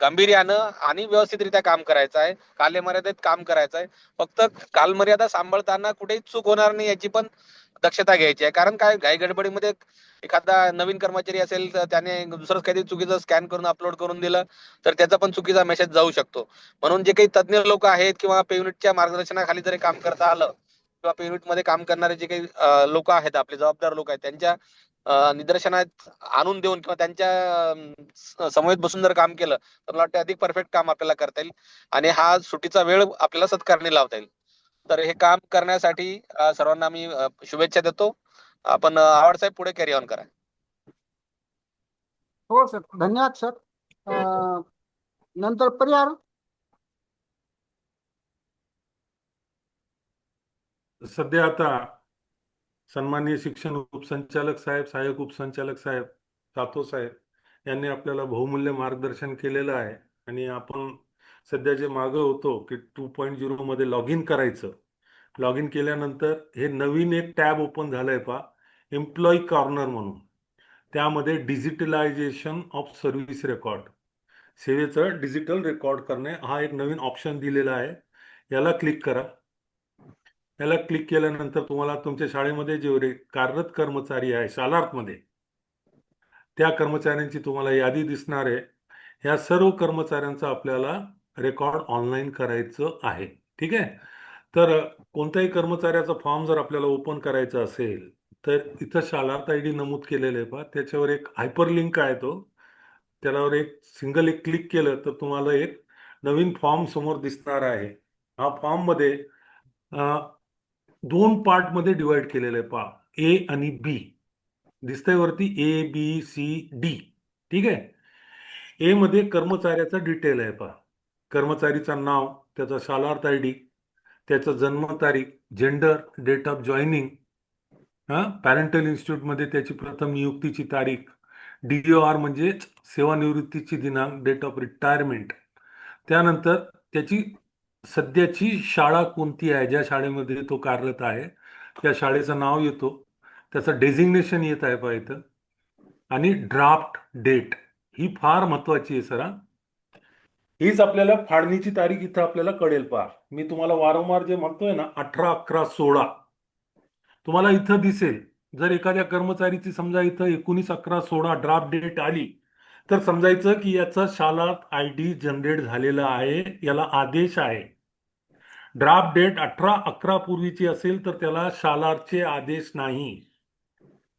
गांभीर्यानं आणि व्यवस्थितरित्या काम करायचं आहे, कालमर्यादेत काम करायचं आहे. फक्त कालमर्यादा सांभाळताना कुठेही चूक होणार नाही याची पण दक्षता घ्यायची आहे. कारण काय, घाई गडबडीमध्ये एखादा नवीन कर्मचारी असेल तर त्याने दुसरंच काहीतरी चुकीचं स्कॅन करून अपलोड करून दिलं तर त्याचा पण चुकीचा मेसेज जाऊ शकतो. म्हणून जे काही तज्ज्ञ लोक आहेत किंवा पे युनिटच्या मार्गदर्शनाखाली जरी काम करता आलं किंवा पे युनिट मध्ये काम करणारे जे काही लोक आहेत, आपले जबाबदार लोक आहेत, त्यांच्या निदर्शनात आणून देऊन किंवा त्यांच्या समवेत बसून जर काम केलं तर मला वाटतं अधिक परफेक्ट काम आपल्याला करता येईल आणि हा सुट्टीचा वेळ आपल्याला सत्कारणी लावता येईल. तर हे काम करण्यासाठी सर्वांना मी शुभेच्छा देतो. आपण आवड साहेब पुढे कॅरी ऑन करा. हो सर, धन्यवाद सर. नंतर परिहार. सध्या आता सन्माननीय शिक्षण उपसंचालक साहेब, सहाय्यक उपसंचालक साहेब, सातो साहेब यांनी आपल्याला बहुमूल्य मार्गदर्शन केलेलं आहे आणि आपण सध्या जे मागं होतो की 2.0 मध्ये लॉग इन करायचं. लॉग इन केल्यानंतर हे नवीन एक टॅब ओपन झालंय पहा, एम्प्लॉई कॉर्नर म्हणून. त्यामध्ये डिजिटलायझेशन ऑफ सर्व्हिस रेकॉर्ड, सेवेचं डिजिटल रेकॉर्ड करणे हा एक नवीन ऑप्शन दिलेला आहे. याला क्लिक करा. याला क्लिक केल्यानंतर तुम्हाला तुमच्या शाळेमध्ये जे कार्यरत कर्मचारी आहे शालार्थमध्ये, त्या कर्मचाऱ्यांची तुम्हाला यादी दिसणार आहे. ह्या सर्व कर्मचाऱ्यांचं आपल्याला रेकॉर्ड ऑनलाईन करायचं आहे. ठीक आहे. तर कोणत्याही कर्मचाऱ्याचा फॉर्म जर आपल्याला ओपन करायचा असेल तर इथं शालार्थ ID नमूद केलेलं आहे पहा, त्याच्यावर एक हायपर लिंक आहे, तो त्याच्यावर एक क्लिक केलं तर तुम्हाला एक नवीन फॉर्म समोर दिसणार आहे. हा फॉर्म मध्ये 2 पार्ट मध्ये डिवाइड केलेलं आहे पहा, A आणि B दिसतंय वरती, ABCD. ठीक आहे. ए मध्ये कर्मचाऱ्याचा डिटेल आहे पहा, कर्मचारीचं नाव, त्याचा शालार्थ ID, त्याचा जन्मतारीख, gender, date of joining, parental इन्स्टिट्यूटमध्ये त्याची प्रथम नियुक्तीची तारीख, DOR म्हणजे सेवानिवृत्तीची दिनांक, डेट ऑफ रिटायरमेंट. त्यानंतर त्याची सध्याची शाळा कोणती आहे, ज्या शाळेमध्ये तो कार्यरत आहे त्या शाळेचं नाव येतो, त्याचं डेझिग्नेशन येत आहे पहा इथं, आणि ड्राफ्ट डेट ही फार महत्वाची आहे सर. हीच आपल्याला फाळणीची तारीख इथं आपल्याला कळेल पहा. मी तुम्हाला वारंवार जे म्हणतोय ना 18/11/16 तुम्हाला इथं दिसेल. जर एखाद्या कर्मचारीची समजा इथं 19/11/16 ड्राफ्ट डेट आली तर समजायचं की याचा शालार्थ ID जनरेट झालेला आहे, याला आदेश आहे. ड्राफ्ट डेट 18/11 पूर्वीची असेल तर त्याला शालार्थचे आदेश नाही.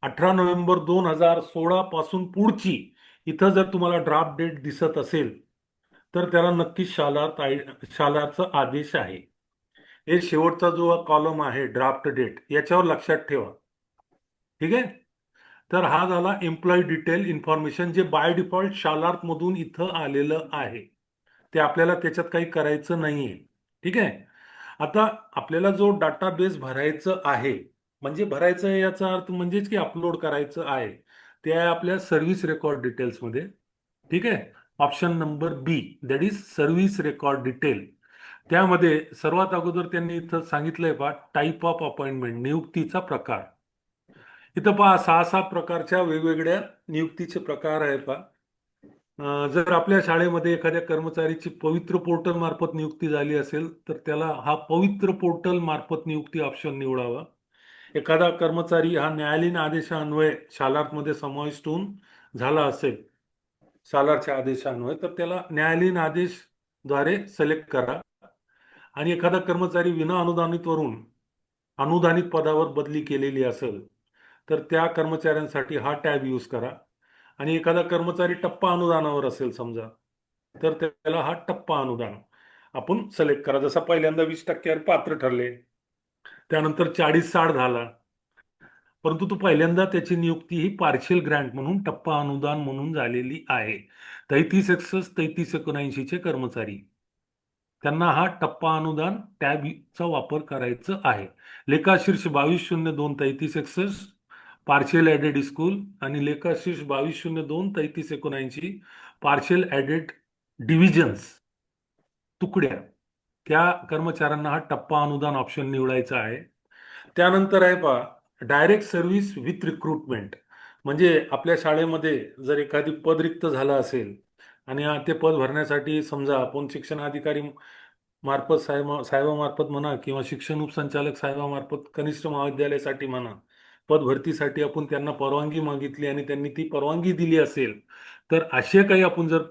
18 नोव्हेंबर 2016 पासून पुढची इथं जर तुम्हाला ड्राफ्ट डेट दिसत असेल तर त्याला नक्की शालार्थचा आदेश आहे. हे शेवटचा जो कॉलम आहे ड्राफ्ट डेट, याच्यावर लक्षात ठेवा. ठीक आहे. तर हा झाला एम्प्लॉई डिटेल इन्फॉर्मेशन, जे बाय डिफॉल्ट शालार्थ मधून इथं आलेलं आहे. ते आपल्याला त्याच्यात काही करायचं नाहीये. ठीक आहे. आता आपल्याला जो डाटाबेस भरायचं आहे, म्हणजे भरायचं आहे याचा अर्थ म्हणजेच की अपलोड करायचं आहे, ते आहे आपल्या सर्व्हिस रेकॉर्ड डिटेल्स मध्ये. ठीक आहे. Option number B, that is service record detail. त्यामध्ये सर्वात अगोदर त्यांनी इथं सांगितलंय पहा, टाईप ऑफ अपॉइंटमेंट, नियुक्तीचा प्रकार. इथं पहा 6-7 प्रकारच्या वेगवेगळ्या नियुक्तीचे प्रकार आहेत पहा. जर आपल्या शाळेमध्ये एखाद्या कर्मचारीची पवित्र पोर्टल मार्फत नियुक्ती झाली असेल तर त्याला हा पवित्र पोर्टल मार्फत नियुक्ती ऑप्शन निवडावा. एखादा कर्मचारी हा न्यायालयीन आदेशान्वये शालार्थमध्ये समाविष्ट होऊन झाला असेल शालार्थच्या आदेशान्वये, तर त्याला न्यायालयीन आदेश द्वारे सिलेक्ट करा. आणि एखादा कर्मचारी विना अनुदानित वरून अनुदानित पदावर बदली केलेली असेल तर त्या कर्मचाऱ्यांसाठी हा टॅब यूज करा. आणि एखादा कर्मचारी टप्पा अनुदानावर असेल समजा तर त्याला हा टप्पा अनुदान आपण सिलेक्ट करा. जसा पहिल्यांदा 20% पात्र ठरले, त्यानंतर 40-60 झाला, परंतु तो पहिल्यांदा त्याची नियुक्ती ही पार्शियल ग्रँट म्हणून टप्पा अनुदान म्हणून झालेली आहे. 3361 3379 चे कर्मचारी, त्यांना हा टप्पा अनुदान टॅबचा वापर करायचा आहे. लेखाशीर्ष 2202 3361 पार्शियल ऍडेड स्कूल आणि लेखाशीर्ष 2202 3379 पार्शियल ऍडेड डिव्हिजन्स तुकड्या, त्या कर्मचाऱ्यांना हा टप्पा अनुदान ऑप्शन निवडायचा आहे. त्यानंतर आहे पहा डायरेक्ट सर्व्हिस विथ रिक्रुटमेंट. म्हणजे आपल्या शाळेमध्ये जर एखादी पद रिक्त झालं असेल आणि ते पद भरण्यासाठी समजा आपण शिक्षणाधिकारी मार्फत साहेबामार्फत म्हणा किंवा शिक्षण उपसंचालक साहेबामार्फत कनिष्ठ महाविद्यालयासाठी म्हणा पद भरतीसाठी आपण त्यांना परवानगी मागितली आणि त्यांनी ती परवानगी दिली असेल, तर असे काही आपण जर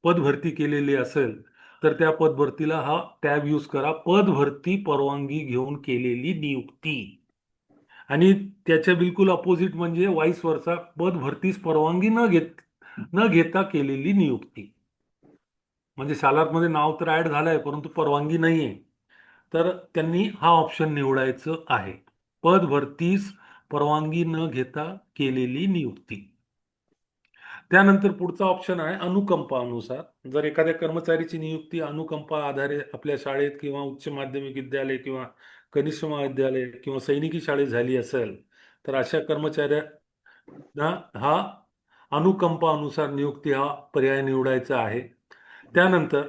पद भरती केलेली असेल तर त्या पद भरतीला हा टॅब यूज करा, पद भरती परवानगी घेऊन केलेली नियुक्ती. आणि त्याच्या बिलकुल अपोजिट म्हणजे वाईस वर्सा, पद भरतीस परवानगी न घेता केलेली नियुक्ती. म्हणजे सालारमध्ये नाव तर ऍड झालंय परंतु परवानगी नाहीये, तर त्यांनी हा ऑप्शन निवडायचं आहे. पद भरतीस परवानगी न घेता केलेली नियुक्ती. त्यानंतर पुढचा ऑप्शन आहे अनुकंपानुसार. जर एखाद्या कर्मचारीची नियुक्ती अनुकंपा आधारे आपल्या शाळेत किंवा उच्च माध्यमिक विद्यालय किंवा कनिष्ठ महाविद्यालय किंवा सैनिकी शाळेत झाली असेल तर अशा कर्मचाऱ्यांना हा अनुकंपानुसार नियुक्ती हा पर्याय निवडायचा आहे. त्यानंतर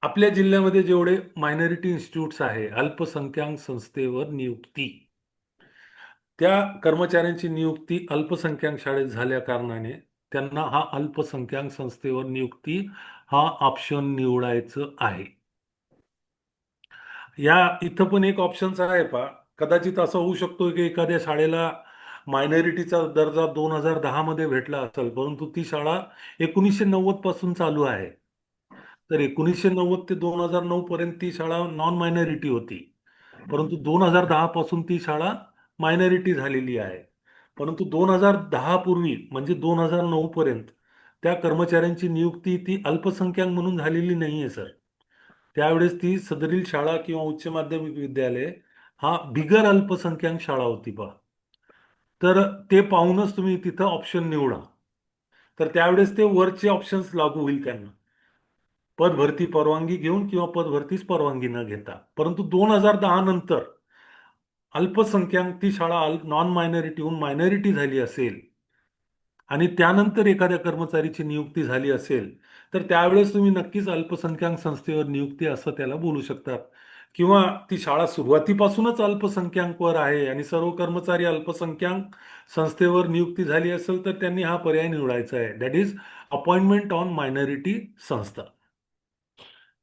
आपल्या जिल्ह्यामध्ये जेवढे मायनॉरिटी इन्स्टिट्यूट्स आहे, अल्पसंख्याक संस्थेवर नियुक्ती, त्या कर्मचाऱ्यांची नियुक्ती अल्पसंख्याक शाळेत झाल्या कारणाने त्यांना हा अल्पसंख्याक संस्थेवर नियुक्ती हा ऑप्शन निवडायचं आहे. इथं पण एक ऑप्शन आहे पहा, कदाचित असं होऊ शकतो की एखाद्या शाळेला मायनॉरिटीचा दर्जा 2010 मध्ये भेटला असेल, परंतु ती शाळा 1990 पासून चालू आहे. तर 1990 ते 2009 पर्यंत ती शाळा नॉन मायनॉरिटी होती, परंतु 2010 पासून ती शाळा मायनॉरिटी झालेली आहे. परंतु 2010 पूर्वी म्हणजे 2009 पर्यंत त्या कर्मचाऱ्यांची नियुक्ती ती अल्पसंख्याक म्हणून झालेली नाहीये सर. त्यावेळेस ती सदरील शाळा किंवा उच्च माध्यमिक विद्यालय हा बिगर अल्पसंख्याक शाळा होती पहा. तर ते पाहूनच तुम्ही तिथं ऑप्शन निवडा, तर त्यावेळेस ते वरचे ऑप्शन्स लागू होईल त्यांना, पद भरती परवानगी घेऊन किंवा पद भरतीस परवानगी न घेता. परंतु 2010 नंतर अल्पसंख्याक ती शाळा नॉन मायनॉरिटीहून मायनॉरिटी झाली असेल आणि त्यानंतर एखाद्या कर्मचारीची नियुक्ती झाली असेल तर त्यावेळेस तुम्ही नक्कीच अल्पसंख्याक संस्थेवर नियुक्ती असं त्याला बोलू शकतात. किंवा ती शाळा सुरुवातीपासूनच अल्पसंख्याकवर आहे आणि सर्व कर्मचारी अल्पसंख्याक संस्थेवर नियुक्ती झाली असेल तर त्यांनी हा पर्याय निवडायचा आहे, that is appointment on minority संस्था.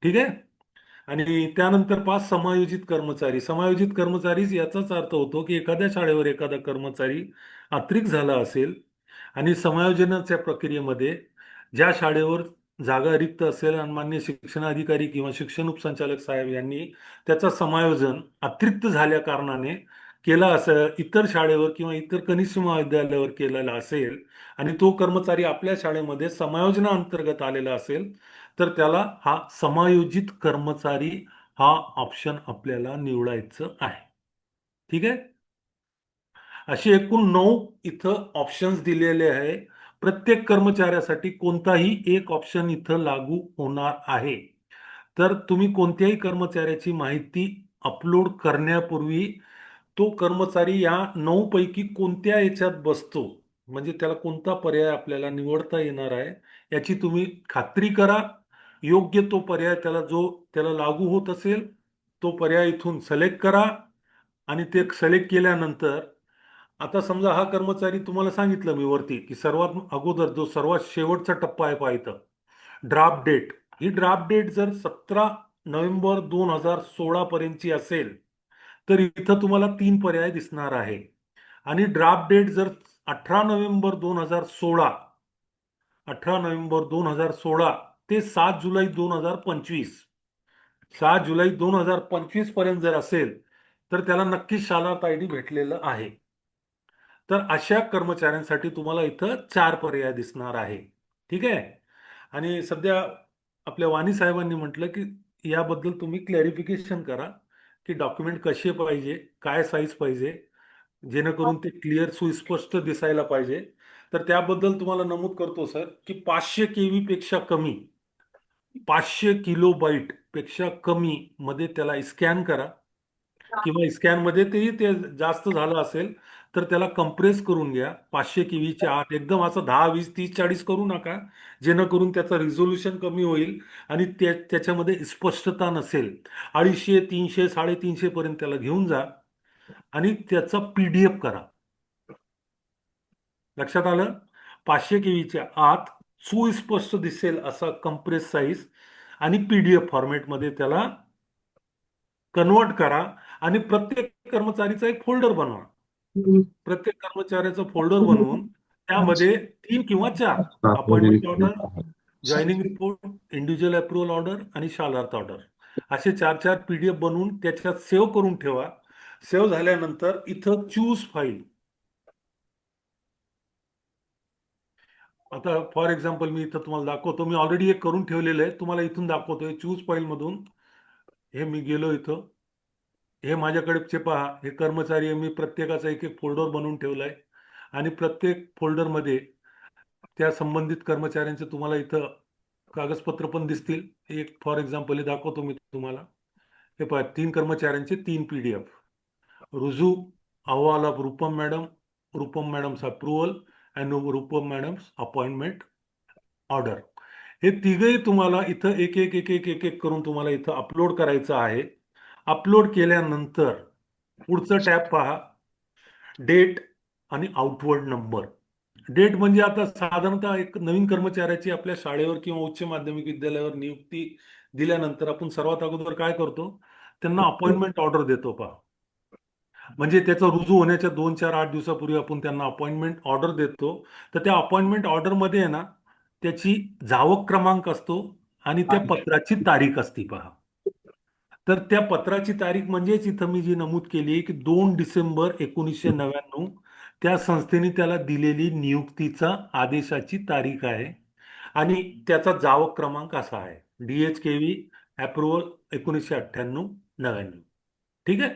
ठीक आहे. आणि त्यानंतर समायोजित कर्मचारी. समायोजित कर्मचारी याचाच अर्थ होतो की एखाद्या शाळेवर एखादा कर्मचारी अतिरिक्त झाला असेल आणि समायोजनाच्या प्रक्रियेमध्ये ज्या शाळेवर जागा रिक्त असेल आणि मान्य शिक्षणाधिकारी किंवा शिक्षण उपसंचालक साहेब यांनी त्याचं समायोजन अतिरिक्त झाल्या कारणाने केला असेल, इतर शाळेवर किंवा इतर कनिष्ठ महाविद्यालयावर केलेला असेल आणि तो कर्मचारी आपल्या शाळेमध्ये समायोजनाअंतर्गत आलेला असेल तर त्याला हा समायोजित कर्मचारी हा ऑप्शन आपल्याला निवडायचं आहे. ठीक आहे. असे एकूण 9 इथं ऑप्शन्स दिलेले आहे. प्रत्येक कर्मचाऱ्यासाठी कोणताही एक ऑप्शन इथं लागू होणार आहे. तर तुम्ही कोणत्याही कर्मचाऱ्याची माहिती अपलोड करण्यापूर्वी तो कर्मचारी या 9 पैकी कोणत्या याच्यात बसतो, म्हणजे त्याला कोणता पर्याय आपल्याला निवडता येणार आहे याची तुम्ही खात्री करा. योग्य तो पर्याय त्याला लागू होत असेल तो पर्याय इथून सिलेक्ट करा आणि ते सिलेक्ट केल्यानंतर आता समजा हा कर्मचारी, तुम्हाला सांगितलं मी वरती की सर्वात अगोदर जो सर्वात शेवटचा टप्पा आहे पाहिजे ड्राफ्ट डेट. ही ड्राफ्ट डेट जर 17 नोव्हेंबर 2016 पर्यंतची असेल तर इथं तुम्हाला 3 पर्याय दिसणार आहे. आणि ड्राफ्ट डेट जर 18 नोव्हेंबर 2016 ते 7 जुलै 2025 पर्यंत जर असेल तर त्याला नक्कीच शालार्थ आयडी भेटलेलं आहे. तर अशा कर्मचाऱ्यांसाठी तुम्हाला इथं 4 पर्याय दिसणार आहे. ठीक आहे. आणि सध्या आपल्या वाणी साहेबांनी म्हटलं की याबद्दल तुम्ही क्लॅरिफिकेशन करा की डॉक्युमेंट कसे पाहिजे, काय साईज पाहिजे, जेणेकरून ते क्लिअर सुस्पष्ट दिसायला पाहिजे. तर त्याबद्दल तुम्हाला नमूद करतो सर की 500 केबी पेक्षा कमी, 500 किलोबाईट पेक्षा कमी मध्ये त्याला स्कॅन करा किंवा स्कॅन मध्ये ते जास्त झालं असेल तर त्याला कंप्रेस करून घ्या 500 केवीच्या आत. एकदम असं 10, 20, 30, 40 करू नका, जेणेकरून त्याचं रिझोल्युशन कमी होईल आणि त्याच्यामध्ये स्पष्टता नसेल. 250, 300, 350 पर्यंत त्याला घेऊन जा आणि त्याचा PDF करा. लक्षात आलं? 500 केवीच्या आत सुस्पष्ट दिसेल असा कंप्रेस साईज आणि PDF फॉर्मॅटमध्ये त्याला कन्वर्ट करा आणि प्रत्येक कर्मचारीचा एक फोल्डर बनवा. प्रत्येक कर्मचाऱ्याचं फोल्डर बनवून त्यामध्ये 3 किंवा 4 appointment order, joining report, individual approval order आणि शालार्थ ऑर्डर असे 4 PDF बनवून त्याच्यात सेव्ह करून ठेवा. सेव्ह झाल्यानंतर इथं चूज फाईल, आता फॉर एक्झाम्पल मी इथं तुम्हाला दाखवतो. मी ऑलरेडी एक करून ठेवलेलं आहे, तुम्हाला इथून दाखवतोय. चूज फाईल मधून हे मी गेलो इथं. हे माझ्याकडे पहा, हे कर्मचारी मी प्रत्येकाचा एक एक फोल्डर बनवून ठेवलाय आणि प्रत्येक फोल्डरमध्ये त्या संबंधित कर्मचाऱ्यांचे तुम्हाला इथं कागदपत्र पण दिसतील. एक फॉर एक्झाम्पल हे दाखवतो मी तुम्हाला. हे पहा, 3 कर्मचाऱ्यांचे 3 PDF. रुजू अहवाल of Roopam madam's approval and Roopam madam's appointment order. हे तिघही तुम्हाला इथं एक एक करून तुम्हाला इथं अपलोड करायचं आहे. अपलोड केल्यानंतर पुढचं टॅब पहा, डेट आणि आउटवर्ड नंबर. डेट म्हणजे आता साधारणतः एक नवीन कर्मचाऱ्याची आपल्या शाळेवर किंवा उच्च माध्यमिक विद्यालयावर नियुक्ती दिल्यानंतर आपण सर्वात अगोदर काय करतो, त्यांना अपॉइंटमेंट ऑर्डर देतो पहा. म्हणजे त्याचा रुजू होण्याच्या 2, 4, 8 दिवसापूर्वी आपण त्यांना अपॉइंटमेंट ऑर्डर देतो. तर त्या अपॉइंटमेंट ऑर्डर मध्ये आहे ना, त्याची जावक क्रमांक असतो आणि त्या पत्राची तारीख असते पहा. तर त्या पत्राची तारीख म्हणजेच इथं मी जी नमूद केली आहे की 2 डिसेंबर 1999 त्या संस्थेने त्याला दिलेली नियुक्तीचा आदेशाची तारीख आहे आणि त्याचा जावक क्रमांक असा आहे, DHKV अप्रुव्हल 1998-99. ठीक आहे.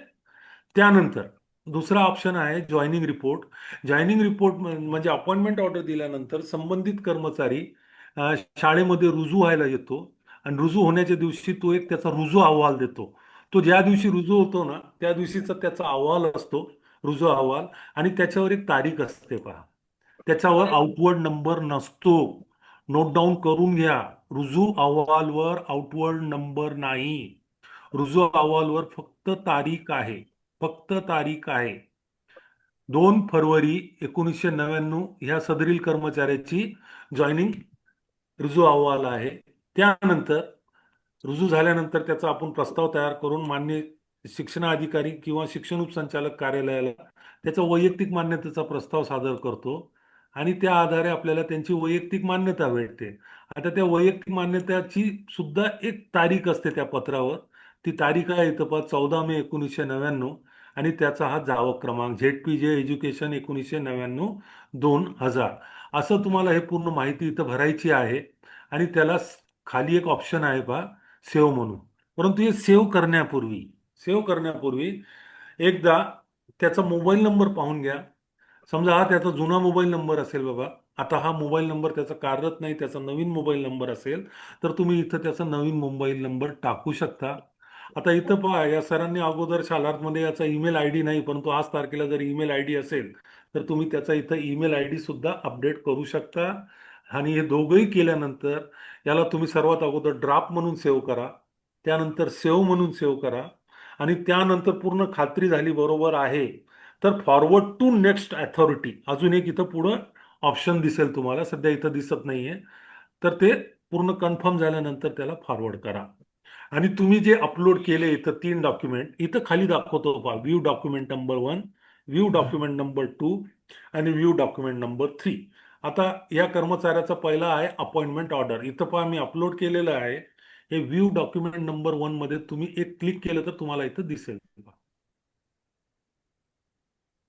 त्यानंतर दुसरा ऑप्शन आहे जॉईनिंग रिपोर्ट. जॉईनिंग रिपोर्ट म्हणजे अपॉइंटमेंट ऑर्डर दिल्यानंतर संबंधित कर्मचारी शाळेमध्ये रुजू व्हायला येतो आणि रुजू होण्याच्या दिवशी तो एक त्याचा रुजू अहवाल देतो. तो ज्या दिवशी रुजू होतो ना त्या दिवशीचा त्याचा अहवाल असतो, रुजू अहवाल, आणि त्याच्यावर एक तारीख असते पहा. त्याच्यावर आउटवर्ड नंबर नसतो. नोट डाऊन करून घ्या, रुजू अहवालवर आउटवर्ड नंबर नाही. रुजू अहवालवर फक्त तारीख आहे, फक्त तारीख आहे. 2 फरवरी 1999 ह्या सदरील कर्मचाऱ्याची जॉईनिंग रुजू अहवाल आहे. त्यानंतर रुजू झाल्यानंतर त्याचा आपण प्रस्ताव तयार करून मान्य शिक्षणाधिकारी किंवा शिक्षण उपसंचालक कार्यालयाला त्याचा वैयक्तिक मान्यतेचा प्रस्ताव सादर करतो आणि त्या आधारे आपल्याला त्यांची वैयक्तिक मान्यता भेटते. आता त्या वैयक्तिक मान्यताची सुद्धा एक तारीख असते त्या पत्रावर. ती तारीख आहे इथं पहा, 14 मे 1999 आणि त्याचा हा जावक क्रमांक ZPJ एज्युकेशन 1999-2000. असं तुम्हाला हे पूर्ण माहिती इथं भरायची आहे आणि त्याला खाली एक ऑप्शन आहे पहा, सेव्ह म्हणून. परंतु हे सेव्ह करण्यापूर्वी एकदा त्याचा मोबाईल नंबर पाहून घ्या. समजा हा त्याचा जुना मोबाईल नंबर असेल बाबा, आता हा मोबाईल नंबर त्याचा कार्यरत नाही, त्याचा नवीन मोबाईल नंबर असेल तर तुम्ही इथं त्याचा नवीन मोबाईल नंबर टाकू शकता. आता इथं पहा, या सरांनी अगोदर शालार्थमध्ये याचा ईमेल ID नाही, परंतु आज तारखेला जर ईमेल ID असेल तर तुम्ही त्याचा इथं ईमेल ID सुद्धा अपडेट करू शकता. आणि हे दोघंही केल्यानंतर याला तुम्ही सर्वात अगोदर ड्राफ्ट म्हणून सेव्ह करा, त्यानंतर सेव्ह म्हणून सेव्ह करा आणि त्यानंतर पूर्ण खात्री झाली बरोबर आहे तर फॉरवर्ड टू नेक्स्ट अथॉरिटी अजून एक इथं पुढं ऑप्शन दिसेल तुम्हाला, सध्या इथं दिसत नाहीये. तर ते पूर्ण कन्फर्म झाल्यानंतर त्याला फॉरवर्ड करा. आणि तुम्ही जे अपलोड केले इथं 3 डॉक्युमेंट इथं खाली दाखवतो पहा, view document number 1, view document number 2 आणि व्ह्यू डॉक्युमेंट नंबर 3. आता या कर्मचाऱ्याचा पहिला आहे अपॉइंटमेंट ऑर्डर. इथं पहा मी अपलोड केलेलं आहे. हे व्ह्यू डॉक्युमेंट नंबर 1 मध्ये तुम्ही एक क्लिक केलं तर तुम्हाला इथं दिसेल.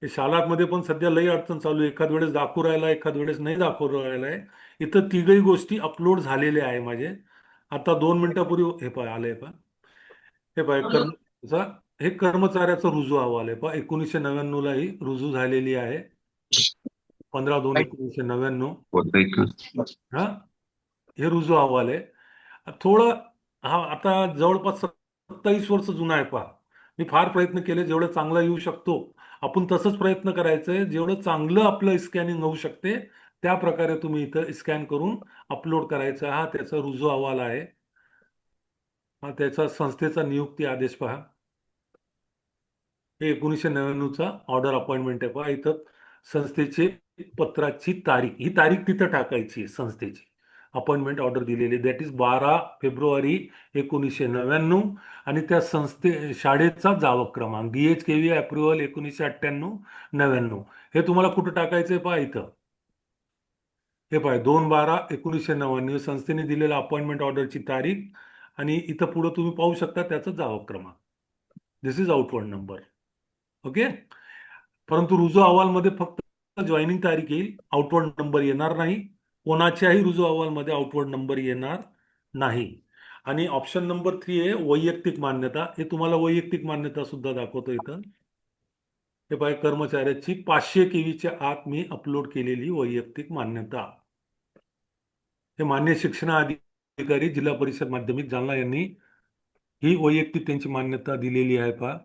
हे शालामध्ये पण सध्या लई अडचण चालू आहे, एखाद वेळेस दाखवू राहिला, एखाद वेळेस नाही दाखवू राहिला आहे. इथं तिघही गोष्टी अपलोड झालेल्या आहे माझे. आता 2 मिनिटापूर्वी हे पहा आलंय पहा, हे पहा हे कर्मचाऱ्याचा रुजू अहवाल आहे पहा, 1999 ला ही रुजू झालेली आहे, 15/2/1999. हा हे रुजू अहवाल आहे. थोडं हा आता जवळपास 27 वर्ष जुना आहे पहा. मी फार प्रयत्न केले, जेवढं चांगलं येऊ शकतो आपण तसंच प्रयत्न करायचंय. जेवढं चांगलं आपलं स्कॅनिंग होऊ शकते त्या प्रकारे तुम्ही इथं स्कॅन करून अपलोड करायचं. हा त्याचा रुजू अहवाल आहे. हा त्याचा संस्थेचा नियुक्ती आदेश पहा. हे 1999चा ऑर्डर अपॉइंटमेंट आहे. पहा इथं संस्थेचे पत्राची तारीख, ही तारीख तिथं टाकायची आहे. संस्थेची अपॉइंटमेंट ऑर्डर दिलेली, दॅट इज 12 फेब्रुवारी 1999. आणि त्या शाळेचा जावक क्रमांक DHKV अप्रुव्हल 1998-99. हे तुम्हाला कुठं टाकायचंय पहा इथं. हे पहा 2/12/1999 संस्थेने दिलेला अपॉइंटमेंट ऑर्डरची तारीख आणि इथं पुढे तुम्ही पाहू शकता त्याचा जावक क्रमांक. दिस इज आउटवर्ड नंबर. ओके. परंतु रुजू अहवालमध्ये फक्त जॉईनिंग तारीख येईल, आउटवर्ड नंबर येणार नाही. कोणाच्याही रुजू अहवालमध्ये आउटवर्ड नंबर येणार नाही. आणि ऑप्शन नंबर 3 आहे वैयक्तिक मान्यता. हे तुम्हाला वैयक्तिक मान्यता सुद्धा दाखवतो इथं. हे पाहिजे कर्मचाऱ्याची 500 KVच्या आत मी अपलोड केलेली वैयक्तिक मान्यता. हे मान्य शिक्षणाधिकारी जिल्हा परिषद माध्यमिक जालना यांनी ही वैयक्तिक त्यांची मान्यता दिलेली आहे पहा.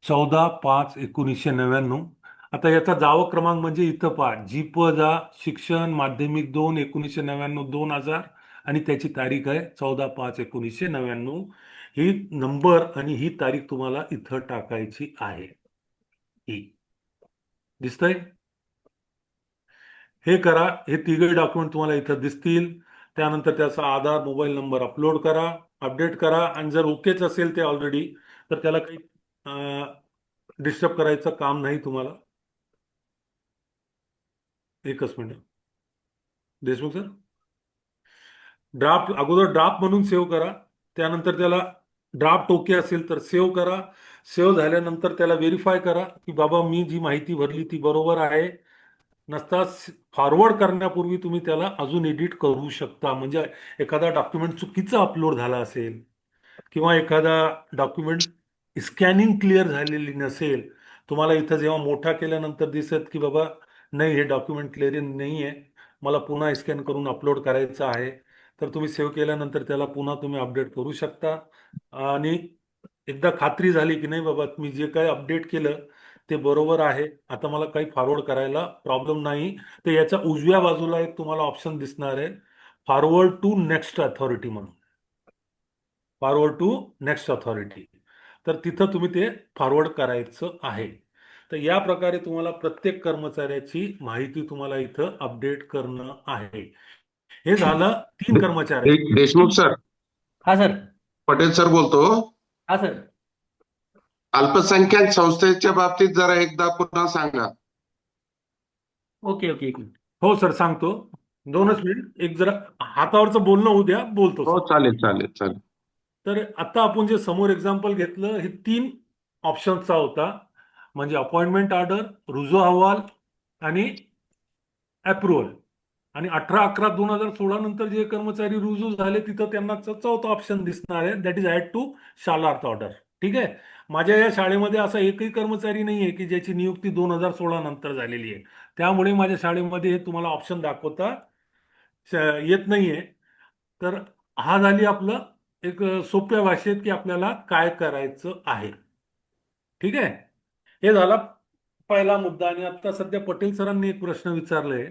14/5/1999. आता याचा जावक क्रमांक म्हणजे इथं पहा जीपजा शिक्षण माध्यमिक 2 1999 2000 आणि त्याची तारीख आहे 14/5/1999. ही नंबर आणि ही तारीख तुम्हाला इथं टाकायची आहे. ही दिसतंय. हे करा. हे तिघे डॉक्युमेंट तुम्हाला इथं दिसतील. त्यानंतर त्याचा आधार मोबाईल नंबर अपलोड करा, अपडेट करा. आणि जर ओकेच असेल ते ऑलरेडी तर त्याला काही डिस्टर्ब करायचं काम नाही तुम्हाला. एकच मिनिट देशमुख सर. ड्राफ्ट अगोदर ड्राफ्ट म्हणून सेव्ह करा. त्यानंतर त्याला ड्राफ्ट ओके असेल तर सेव्ह करा. सेव्ह झाल्यानंतर त्याला व्हेरीफाय करा की बाबा मी जी माहिती भरली ती बरोबर आहे. नसता फॉरवर्ड करण्यापूर्वी तुम्ही त्याला अजून एडिट करू शकता. म्हणजे एखादा डॉक्युमेंट चुकीचा अपलोड झाला असेल किंवा एखादा डॉक्युमेंट स्कॅनिंग क्लिअर झालेली नसेल, तुम्हाला इथं जेव्हा मोठा केल्यानंतर दिसत की बाबा नाही हे डॉक्युमेंट क्लिअर नाही आहे, मला पुन्हा स्कॅन करून अपलोड करायचं आहे, तर तुम्ही सेव्ह केल्यानंतर त्याला पुन्हा तुम्ही अपडेट करू शकता. आणि एकदा खात्री झाली की नाही बाबा मी जे काही अपडेट केलं ते बरोबर आहे, आता मला काही फॉरवर्ड करायला प्रॉब्लेम नाही, तर याच्या उजव्या बाजूला एक तुम्हाला ऑप्शन दिसणार आहे फॉरवर्ड टू नेक्स्ट अथॉरिटी म्हणून. Forward to next authority. तर तिथं तुम्ही ते फॉरवर्ड करायचं आहे. तर या प्रकारे तुम्हाला प्रत्येक कर्मचाऱ्याची माहिती तुम्हाला इथं अपडेट करणं आहे. हे झालं 3 कर्मचारी. देशमुख सर, हा सर. पटेल सर बोलतो. हा सर. अल्पसंख्याक संस्थेच्या बाबतीत जरा एकदा पुन्हा सांगा. ओके ओके एक मिनिट. हो सर सांगतो. 2च मिनिट. एक जरा हातावरचं बोलणं होऊ द्या, बोलतो हो सर. चालेल चालेल चालेल. तर आता आपण जे समोर एक्झाम्पल घेतलं हे 3 ऑप्शनचा होता. म्हणजे अपॉइंटमेंट ऑर्डर, रुजू अहवाल आणि अप्रुव्हल. आणि 18/11/2016 नंतर जे कर्मचारी रुजू झाले तिथं त्यांना चौथा ऑप्शन दिसणार आहे, that is add to Shalarth order. ठीक आहे. माझ्या या शाळेमध्ये असा एकही कर्मचारी नाही आहे की ज्याची नियुक्ती 2016 नंतर झालेली आहे. त्यामुळे माझ्या शाळेमध्ये हे तुम्हाला ऑप्शन दाखवता येत नाहीये. तर हा झाली आपलं एक सोप्या भाषेत की आपल्याला काय करायचं आहे. ठीक आहे. हे झाला पहिला मुद्दा. आणि आता सध्या पटेल सरांनी एक प्रश्न विचारलाय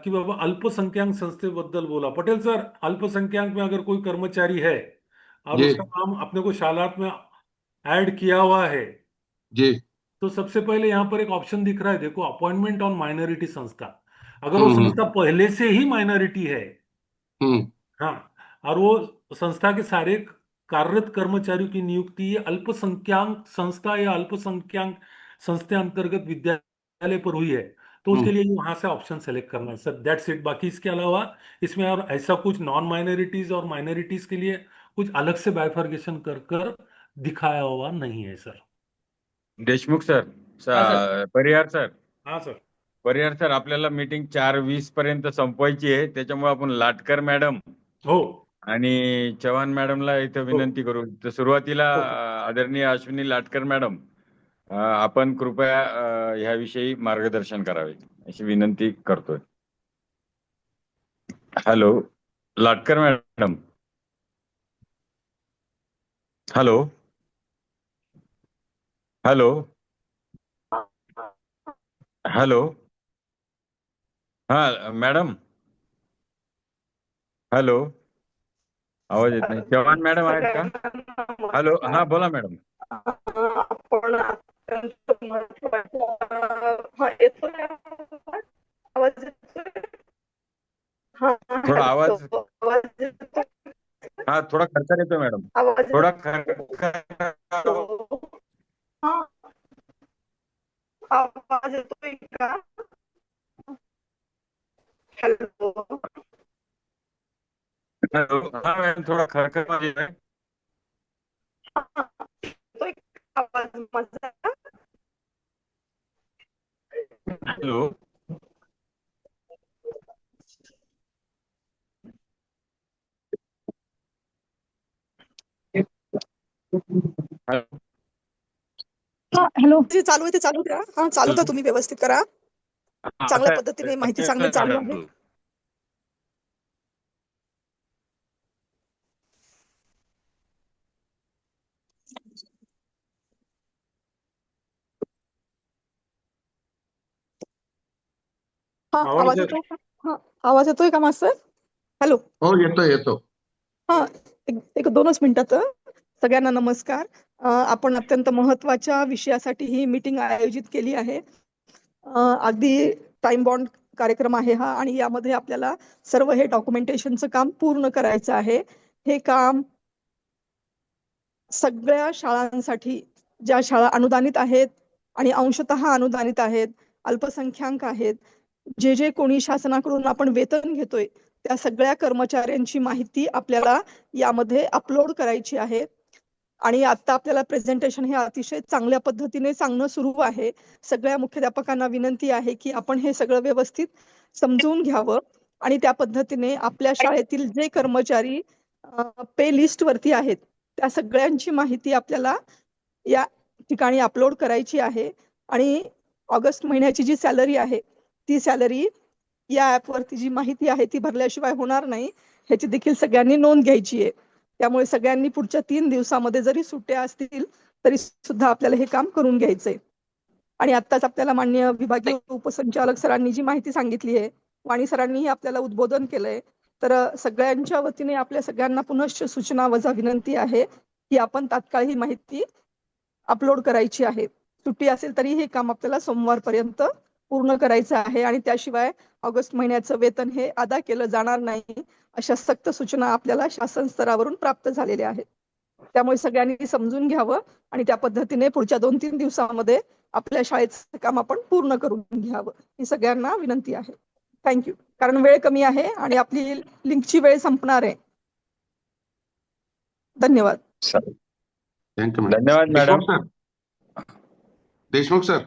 कि बाबा अल्पसंख्याक संस्थेबद्दल बोला. पटेल सर, अल्पसंख्याक में अगर कोई कर्मचारी है और जी उसका नाम अपने को शालात में ऐड किया हुआ है, जी. तो सबसे पहले यहाँ पर एक ऑप्शन दिख रहा है, देखो अपॉइंटमेंट ऑन माइनॉरिटी संस्था. अगर वो संस्था पहले से ही माइनॉरिटी है, हम्म. हाँ, और वो संस्था के सारे कार्यरत कर्मचारियों की नियुक्ति अल्पसंख्याक संस्था या अल्पसंख्याक संस्था अंतर्गत विद्यालय पर हुई है, तो उसके लिए वहां से ऑप्शन सेलेक्ट करना है सर. That's it. बाकी इसके अलावा इसमें और ऐसा कुछ नॉन माइनॉरिटीज और माइनॉरिटीज के लिए कुछ अलग से बाइफर्गेशन कर दिखाया हुआ नहीं है सर. देशमुख सर, हा, परिहार सर, हाँ सर. परिहार सर, आपल्याला मीटिंग 4:20 पर्यंत संपवायची आहे. त्याच्यामुळे आपण लाटकर मॅडम हो आणि चव्हाण मॅडमला इथं विनंती करू. तर सुरुवातीला हो. आदरणीय अश्विनी लाटकर मॅडम, आपण कृपया ह्याविषयी मार्गदर्शन करावे अशी विनंती करतोय. Hello Latkar madam. Hello. Hello hello हा मॅडम, हॅलो, आवाज येत नाही. चव्हाण मॅडम आहेत का? हॅलो, हा बोला मॅडम. आपण अत्यंत महत्त्वाचा हा येतोय आवाज येतोय? हा थोडा हॅलो आवाज, आवाज येतोय? हा थोडा खरखर येतो मॅडम, आवाज थोडा येतो? हा आवाज येतोय का? हॅलो हॅलो, हा मॅडम थोडा खरखर येतोय. येतोय का आवाज माझा? हॅलो हा हॅलो जे चालू आहे ते चालू द्या. हा चालू द्या, तुम्ही व्यवस्थित करा. चांगल्या आता पद्धतीने माहिती आता सांगणं येतोय चालू मॅडम. आहे. हा आवाज आवाज येतोय का? हा आवाज येतोय का मास्तर? हॅलो हो, येतो. हा एक 2च मिनिटात. सगळ्यांना नमस्कार. आपण अत्यंत महत्त्वाच्या विषयासाठी ही मीटिंग आयोजित केली आहे. अगदी टाइम बॉन्ड कार्यक्रम आहे हा, आणि यामध्ये आपल्याला सर्व हे डॉक्युमेंटेशनचं काम पूर्ण करायचं आहे. हे काम सगळ्या शाळांसाठी, ज्या शाळा अनुदानित आहेत आणि अंशतः अनुदानित आहेत, अल्पसंख्याक आहेत, जे कोणी शासनाकडून आपण वेतन घेतोय, त्या सगळ्या कर्मचाऱ्यांची माहिती आपल्याला यामध्ये अपलोड करायची आहे. आणि आता आपल्याला प्रेझेंटेशन हे अतिशय चांगल्या पद्धतीने सांगणं सुरू आहे. सगळ्या मुख्याध्यापकांना विनंती आहे की आपण हे सगळं व्यवस्थित समजून घ्यावं, आणि त्या पद्धतीने आपल्या शाळेतील जे कर्मचारी पे लिस्ट वरती आहेत, त्या सगळ्यांची माहिती आपल्याला या ठिकाणी अपलोड करायची आहे. आणि ऑगस्ट महिन्याची जी सॅलरी आहे, ती सॅलरी या ॲपवरती जी माहिती आहे ती भरल्याशिवाय होणार नाही, ह्याची देखील सगळ्यांनी नोंद घ्यायची आहे. त्यामुळे सगळ्यांनी पुढच्या 3 दिवसामध्ये जरी सुट्ट्या असतील तरी सुद्धा आपल्याला हे काम करून घ्यायचंय. आणि आत्ताच आपल्याला माननीय विभागीय उपसंचालक सरांनी जी माहिती सांगितली आहे, वाणी सरांनीही आपल्याला उद्बोधन केलंय, तर सगळ्यांच्या वतीने आपल्या सगळ्यांना पुनश्च सूचना वजा विनंती आहे की आपण तात्काळ ही माहिती अपलोड करायची आहे. सुट्टी असेल तरी हे काम आपल्याला सोमवारपर्यंत पूर्ण करायचं आहे, आणि त्याशिवाय ऑगस्ट महिन्याचं वेतन हे अदा केलं जाणार नाही, अशा सक्त सूचना आपल्याला शासन स्तरावरून प्राप्त झालेल्या आहेत. त्यामुळे सगळ्यांनी समजून घ्यावं आणि त्या पद्धतीने पुढच्या 2-3 दिवसामध्ये आपल्या शाळेचं काम आपण पूर्ण करून घ्यावं, ही सगळ्यांना विनंती आहे. थँक्यू. कारण वेळ कमी आहे आणि आपली लिंकची वेळ संपणार आहे. धन्यवाद. थँक्यू धन्यवाद मॅडम. देशमुख सर.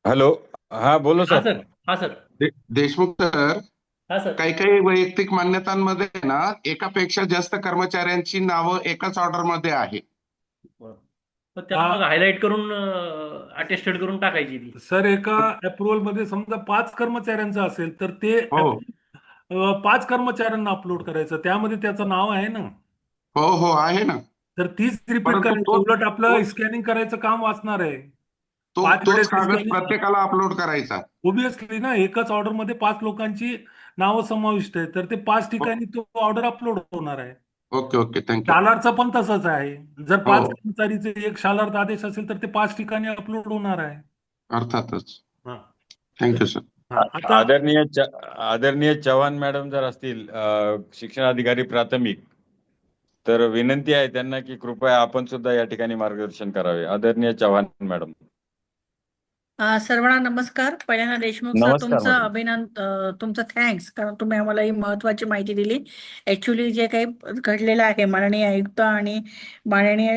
हॅलो, हा बोलो सर. हा सर. देशमुख सर, हा सर. काही वैयक्तिक मान्यतांमध्ये ना एकापेक्षा जास्त कर्मचाऱ्यांची नावं एकाच ऑर्डर मध्ये आहे. तर त्याला मग हायलाइट करून अटेस्टेड करून टाकायची ती. सर, एका अप्रुव्हल मध्ये समजा 5 कर्मचाऱ्यांचं असेल तर ते हो 5 कर्मचाऱ्यांना अपलोड करायचं, त्यामध्ये त्याचं नाव आहे ना, हो आहे ना. तर तीच रिपीट परंतु करायचं. उलट आपलं स्कॅनिंग करायचं काम वाचणार आहे. 5 तोच वेळेस कागद स्कॅनिंग प्रत्येकाला अपलोड करायचा. ओबियसली ना, एकच ऑर्डर मध्ये 5 लोकांची नावं समाविष्ट आहे, तर ते 5 ठिकाणी तो ऑर्डर अपलोड होणार आहे. Okay thank you. शालारचं पण तसंच आहे. जर 5 हो. कर्मचारीचे एक शालार्थ आदेश असेल तर ते 5 ठिकाणी अपलोड होणार आहे. अर्थातच. हा. Thank you sir. आता आदरणीय चव्हाण मॅडम जर असतील, शिक्षण अधिकारी प्राथमिक, तर विनंती आहे त्यांना की कृपया आपण सुद्धा या ठिकाणी मार्गदर्शन करावे. आदरणीय चव्हाण मॅडम. सर्वांना नमस्कार. पहिल्यांदा देशमुख सर, नमस्कार तुमचं मॅडम. तुमचं थँक्स, कारण तुम्ही आम्हाला ही महत्त्वाची माहिती दिली. ऍक्च्युली जे काही घडलेलं आहे, माननीय आयुक्त आणि माननीय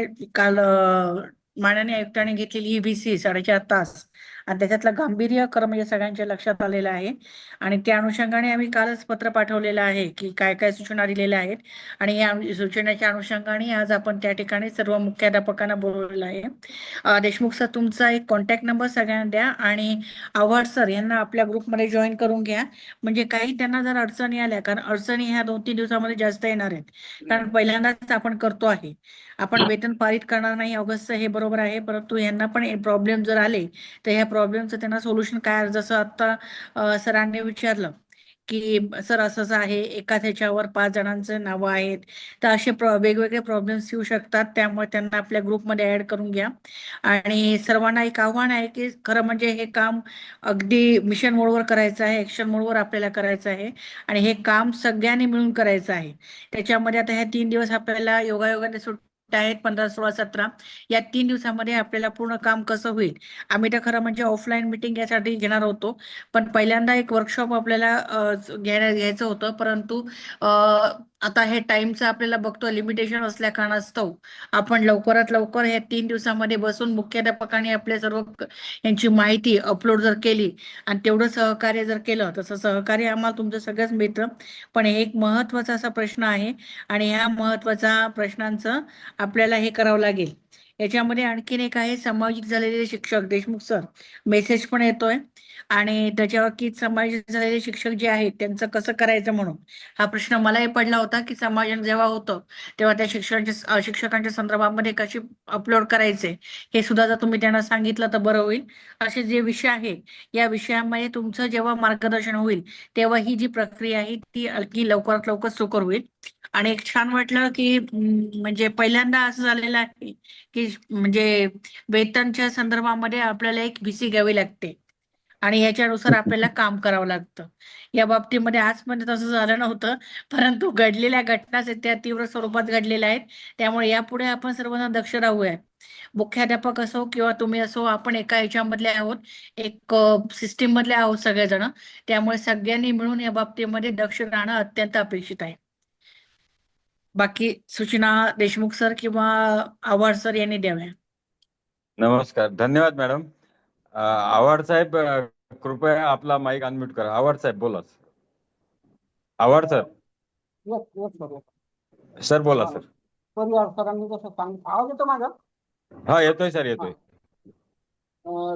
आयुक्तांनी घेतलेली ही VC 4.5 तास आणि त्याच्यातलं गांभीर्य खरं म्हणजे सगळ्यांच्या लक्षात आलेलं आहे. आणि त्या अनुषंगाने आम्ही कालच पत्र पाठवलेलं आहे की काय काय सूचना दिलेल्या आहेत. आणि या सूचनेच्या अनुषंगाने आज आपण त्या ठिकाणी सर्व मुख्याध्यापकांना बोलवलेलं आहे. देशमुख सर, तुमचा एक कॉन्टॅक्ट नंबर सगळ्यांना द्या आणि आव्हाड सर यांना आपल्या ग्रुपमध्ये जॉईन करून घ्या. म्हणजे काही त्यांना जर अडचणी आल्या, कारण अडचणी ह्या 2-3 दिवसामध्ये जास्त येणार आहेत, कारण पहिल्यांदाच आपण करतो आहे. आपण वेतन पारित करणार नाही ऑगस्ट, हे बरोबर आहे, परंतु यांना पण प्रॉब्लेम जर आले तर ह्या प्रॉब्लेमचं त्यांना सोल्युशन काय आहे. जसं आता सरांनी विचारलं की सर असंच आहे, एकाच ह्याच्यावर 5 जणांचं नावं आहेत, तर असे वेगवेगळे प्रॉब्लेम्स येऊ शकतात. त्यामुळे त्यांना आपल्या ग्रुपमध्ये ऍड करून घ्या. आणि सर्वांना एक आव्हान आहे की खरं म्हणजे हे काम अगदी मिशन मोडवर करायचं आहे, ऍक्शन मोडवर आपल्याला करायचं आहे आणि हे काम सगळ्यांनी मिळून करायचं आहे. त्याच्यामध्ये आता ह्या 3 दिवस आपल्याला योगायोगाने सुट्ट्या आहेत, 15, 16, 17, या 3 दिवसामध्ये आपल्याला पूर्ण काम कसं होईल. आम्ही तर खरं म्हणजे ऑफलाईन मिटिंग यासाठी घेणार होतो, पण पहिल्यांदा एक वर्कशॉप आपल्याला घ्यायचं होतं, परंतु आता हे टाइमचं आपल्याला बघतो लिमिटेशन असल्या कारणास्तव आपण लवकरात लवकर या 3 दिवसामध्ये बसून मुख्याध्यापकांनी आपल्या सर्व यांची माहिती अपलोड जर केली आणि तेवढं सहकार्य जर केलं, तसं सहकार्य आम्हाला तुमचं सगळंच मिळतं. पण एक महत्वाचा असा प्रश्न आहे आणि ह्या महत्वाचा प्रश्नांचं आपल्याला हे करावं लागेल. याच्यामध्ये आणखीन एक आहे, सामाजिक झालेले शिक्षक. देशमुख सर, मेसेज पण येतोय आणि त्याच्यावर की सामाजिक झालेले शिक्षक जे आहेत त्यांचं कसं करायचं म्हणून हा प्रश्न मलाही पडला होता की समाजन जेव्हा होतं तेव्हा त्या शिक्षकांच्या संदर्भामध्ये कशी अपलोड करायचे हे सुद्धा जर तुम्ही त्यांना सांगितलं तर बरं होईल. असे जे विषय आहेत या विषयामध्ये तुमचं जेव्हा मार्गदर्शन होईल तेव्हा ही जी प्रक्रिया आहे ती अगदी लवकरात लवकर सुकर होईल. आणि एक छान वाटलं की म्हणजे पहिल्यांदा असं झालेलं आहे की म्हणजे वेतनच्या संदर्भामध्ये आपल्याला एक VC घ्यावी लागते आणि ह्याच्यानुसार आपल्याला काम करावं लागतं. या बाबतीमध्ये आजपर्यंत तसं झालं नव्हतं, परंतु घडलेल्या घटना त्या तीव्र स्वरूपात घडलेल्या आहेत. त्यामुळे यापुढे आपण सर्वजण दक्ष राहूया. मुख्याध्यापक असो किंवा तुम्ही असो, आपण एका ह्याच्यामधले आहोत, एक सिस्टीम मधले आहोत सगळेजण. त्यामुळे सगळ्यांनी मिळून या बाबतीमध्ये दक्ष राहणं अत्यंत अपेक्षित आहे. बाकी सूचना देशमुख सर किंवा आव्हाड सर यांनी द्याव्या. नमस्कार, धन्यवाद मॅडम. आव्हाड साहेब, कृपया आपला माईक अनम्यूट करा. आव्हाड साहेब बोला. आव्हाड सर. सर बोला सर. सरांनी जसं सांगितलं, आवाज येतो माझा? हा येतोय सर, येतोय.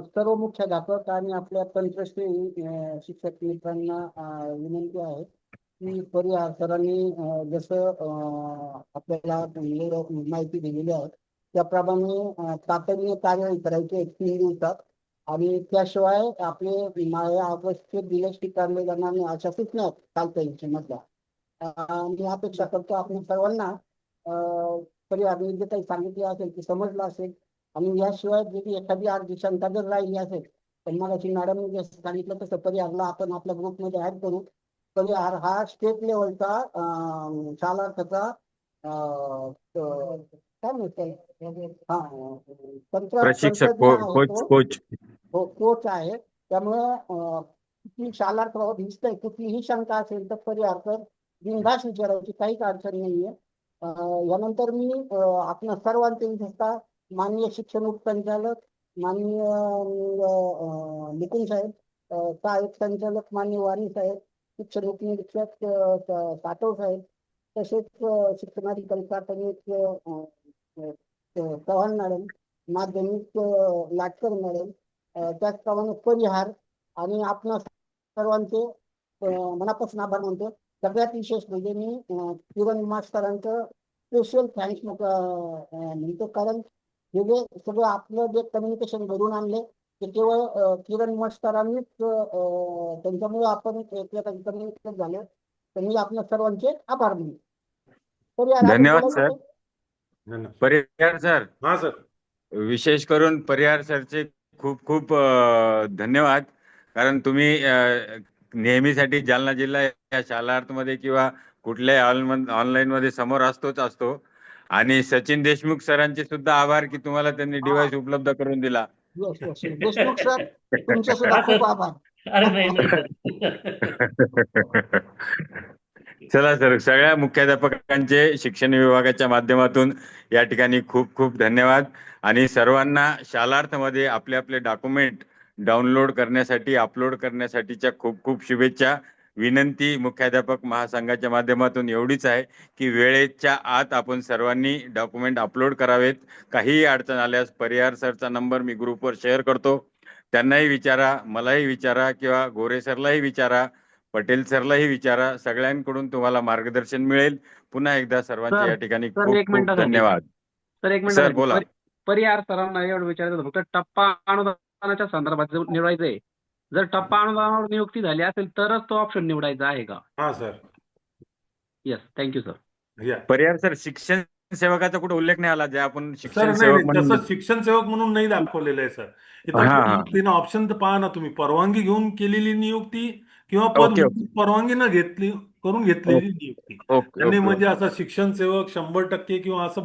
सर्व मुख्याध्यापक आणि आपल्या तंत्रश्री शिक्षक मित्रांना विनंती आहे की परिहार सरांनी जसं आपल्याला माहिती दिलेली आहे त्याप्रमाणे तातडीने कार्यवाही करायची आहे 3 दिवसात. आणि त्याशिवाय आपले ऑगस्टचे दिवस स्वीकारले जाणार नाही अशा सूचना चालता मधल्या. मी अपेक्षा करतो आपण सर्वांना परिहारने जे काही सांगितले असेल ते समजलं असेल. आणि याशिवाय जरी एखादी शंका जर राहिली असेल तर मग अशी मॅडम जे सांगितलं तसं परिहारला आपण आपल्या ग्रुपमध्ये ऍड करू. परिहार हा स्टेट लेवलचा शालार्थाचा काय म्हणतात प्रशिक्षक, कोच आहे. त्यामुळे कुठली शालार्थ दिसतंय कुठलीही शंका असेल तर परिहार तर बिनधास्त विचारायची काहीच अडचण नाहीये. यानंतर मी आपण सर्वांचे विशेषतः माननीय शिक्षण उपसंचालक माननीय नितीन साहेब, सहाय्यक संचालक माननीय वाणी साहेब, शिक्षण उपनिरीक्षक साठव साहेब, तसेच शिक्षणाधिकारी प्राथमिक चव्हाण मॅडम, माध्यमिक लाटकर मॅडम, त्याचप्रमाणे परिहार आणि आपण सर्वांचे मनापासून आभार मानतो. सगळ्यात विशेष म्हणजे मी किरण मास्तरांचं स्पेशल थँक्स म्हणतो, कारण हे जे सगळं आपलं जे कम्युनिकेशन घडून आणले ते केवळ किरण मास्तरांनीच, त्यांच्यामुळे आपण एकमेकांचे कम्युनिकेशन झालं. तर मी आपल्या सर्वांचे आभार मानतो. धन्यवाद सर. परिहार सर. हा सर. विशेष करून परिहार सरचे खूप खूप धन्यवाद, कारण तुम्ही नेहमीसाठी जालना जिल्हा या शालार्थ मध्ये किंवा कुठल्याही ऑनलाईन मध्ये समोर असतो. आणि सचिन देशमुख सरांचे सुद्धा आभार की तुम्हाला त्यांनी डिव्हाइस उपलब्ध करून दिला. देशमुख सर, तुमचे सुद्धा खूप आभार. चला सर, सगळ्या मुख्याध्यापकांचे शिक्षण विभागाच्या माध्यमातून या ठिकाणी खूप खूप धन्यवाद. आणि सर्वांना शालार्थ मध्ये आपले आपले डॉक्युमेंट डाउनलोड करण्यासाठी, अपलोड करण्यासाठीच्या खूप खूप शुभेच्छा. विनंती मुख्याध्यापक महासंघाच्या माध्यमातून एवढीच आहे की वेळेच्या आत आपण सर्वांनी डॉक्युमेंट अपलोड करावेत. काहीही अडचण आल्यास परिहार सरचा नंबर मी ग्रुपवर शेअर करतो, त्यांनाही विचारा, मलाही विचारा किंवा गोरे सरलाही विचारा, पटेल सरलाही विचारा. सगळ्यांकडून तुम्हाला मार्गदर्शन मिळेल. पुन्हा एकदा सर्वांचे या ठिकाणी सर खूप एक खूप मिनिटासाठी धन्यवाद. सर एक सर मिनिटासाठी बोला. परिहार सरांना एवढं विचारायचं होतं, फक्त टप्पा अनुदानाच्या संदर्भात जर निवडायचंय, जर टप्पा अनुदानावर नियुक्ती झाली असेल तरच तो ऑप्शन निवडायचा आहे का? हा सर. Yes, thank you sir. या परिहार सर, शिक्षण सेवकाचा कुठे उल्लेख नाही आला, जे आपण सर शिक्षण नाही सेवक नाही म्हणून. तसं शिक्षण सेवक म्हणून नाही दाखवलेलं आहे सर. हा, हा. इथं ऑप्शन तर पहा ना तुम्ही, परवानगी घेऊन केलेली नियुक्ती किंवा पद ओके, ओके. परवानगी न घेतली करून घेतलेली नियुक्ती. ओके, त्यांनी ओके, म्हणजे ओके. असं शिक्षण सेवक 100% किंवा असं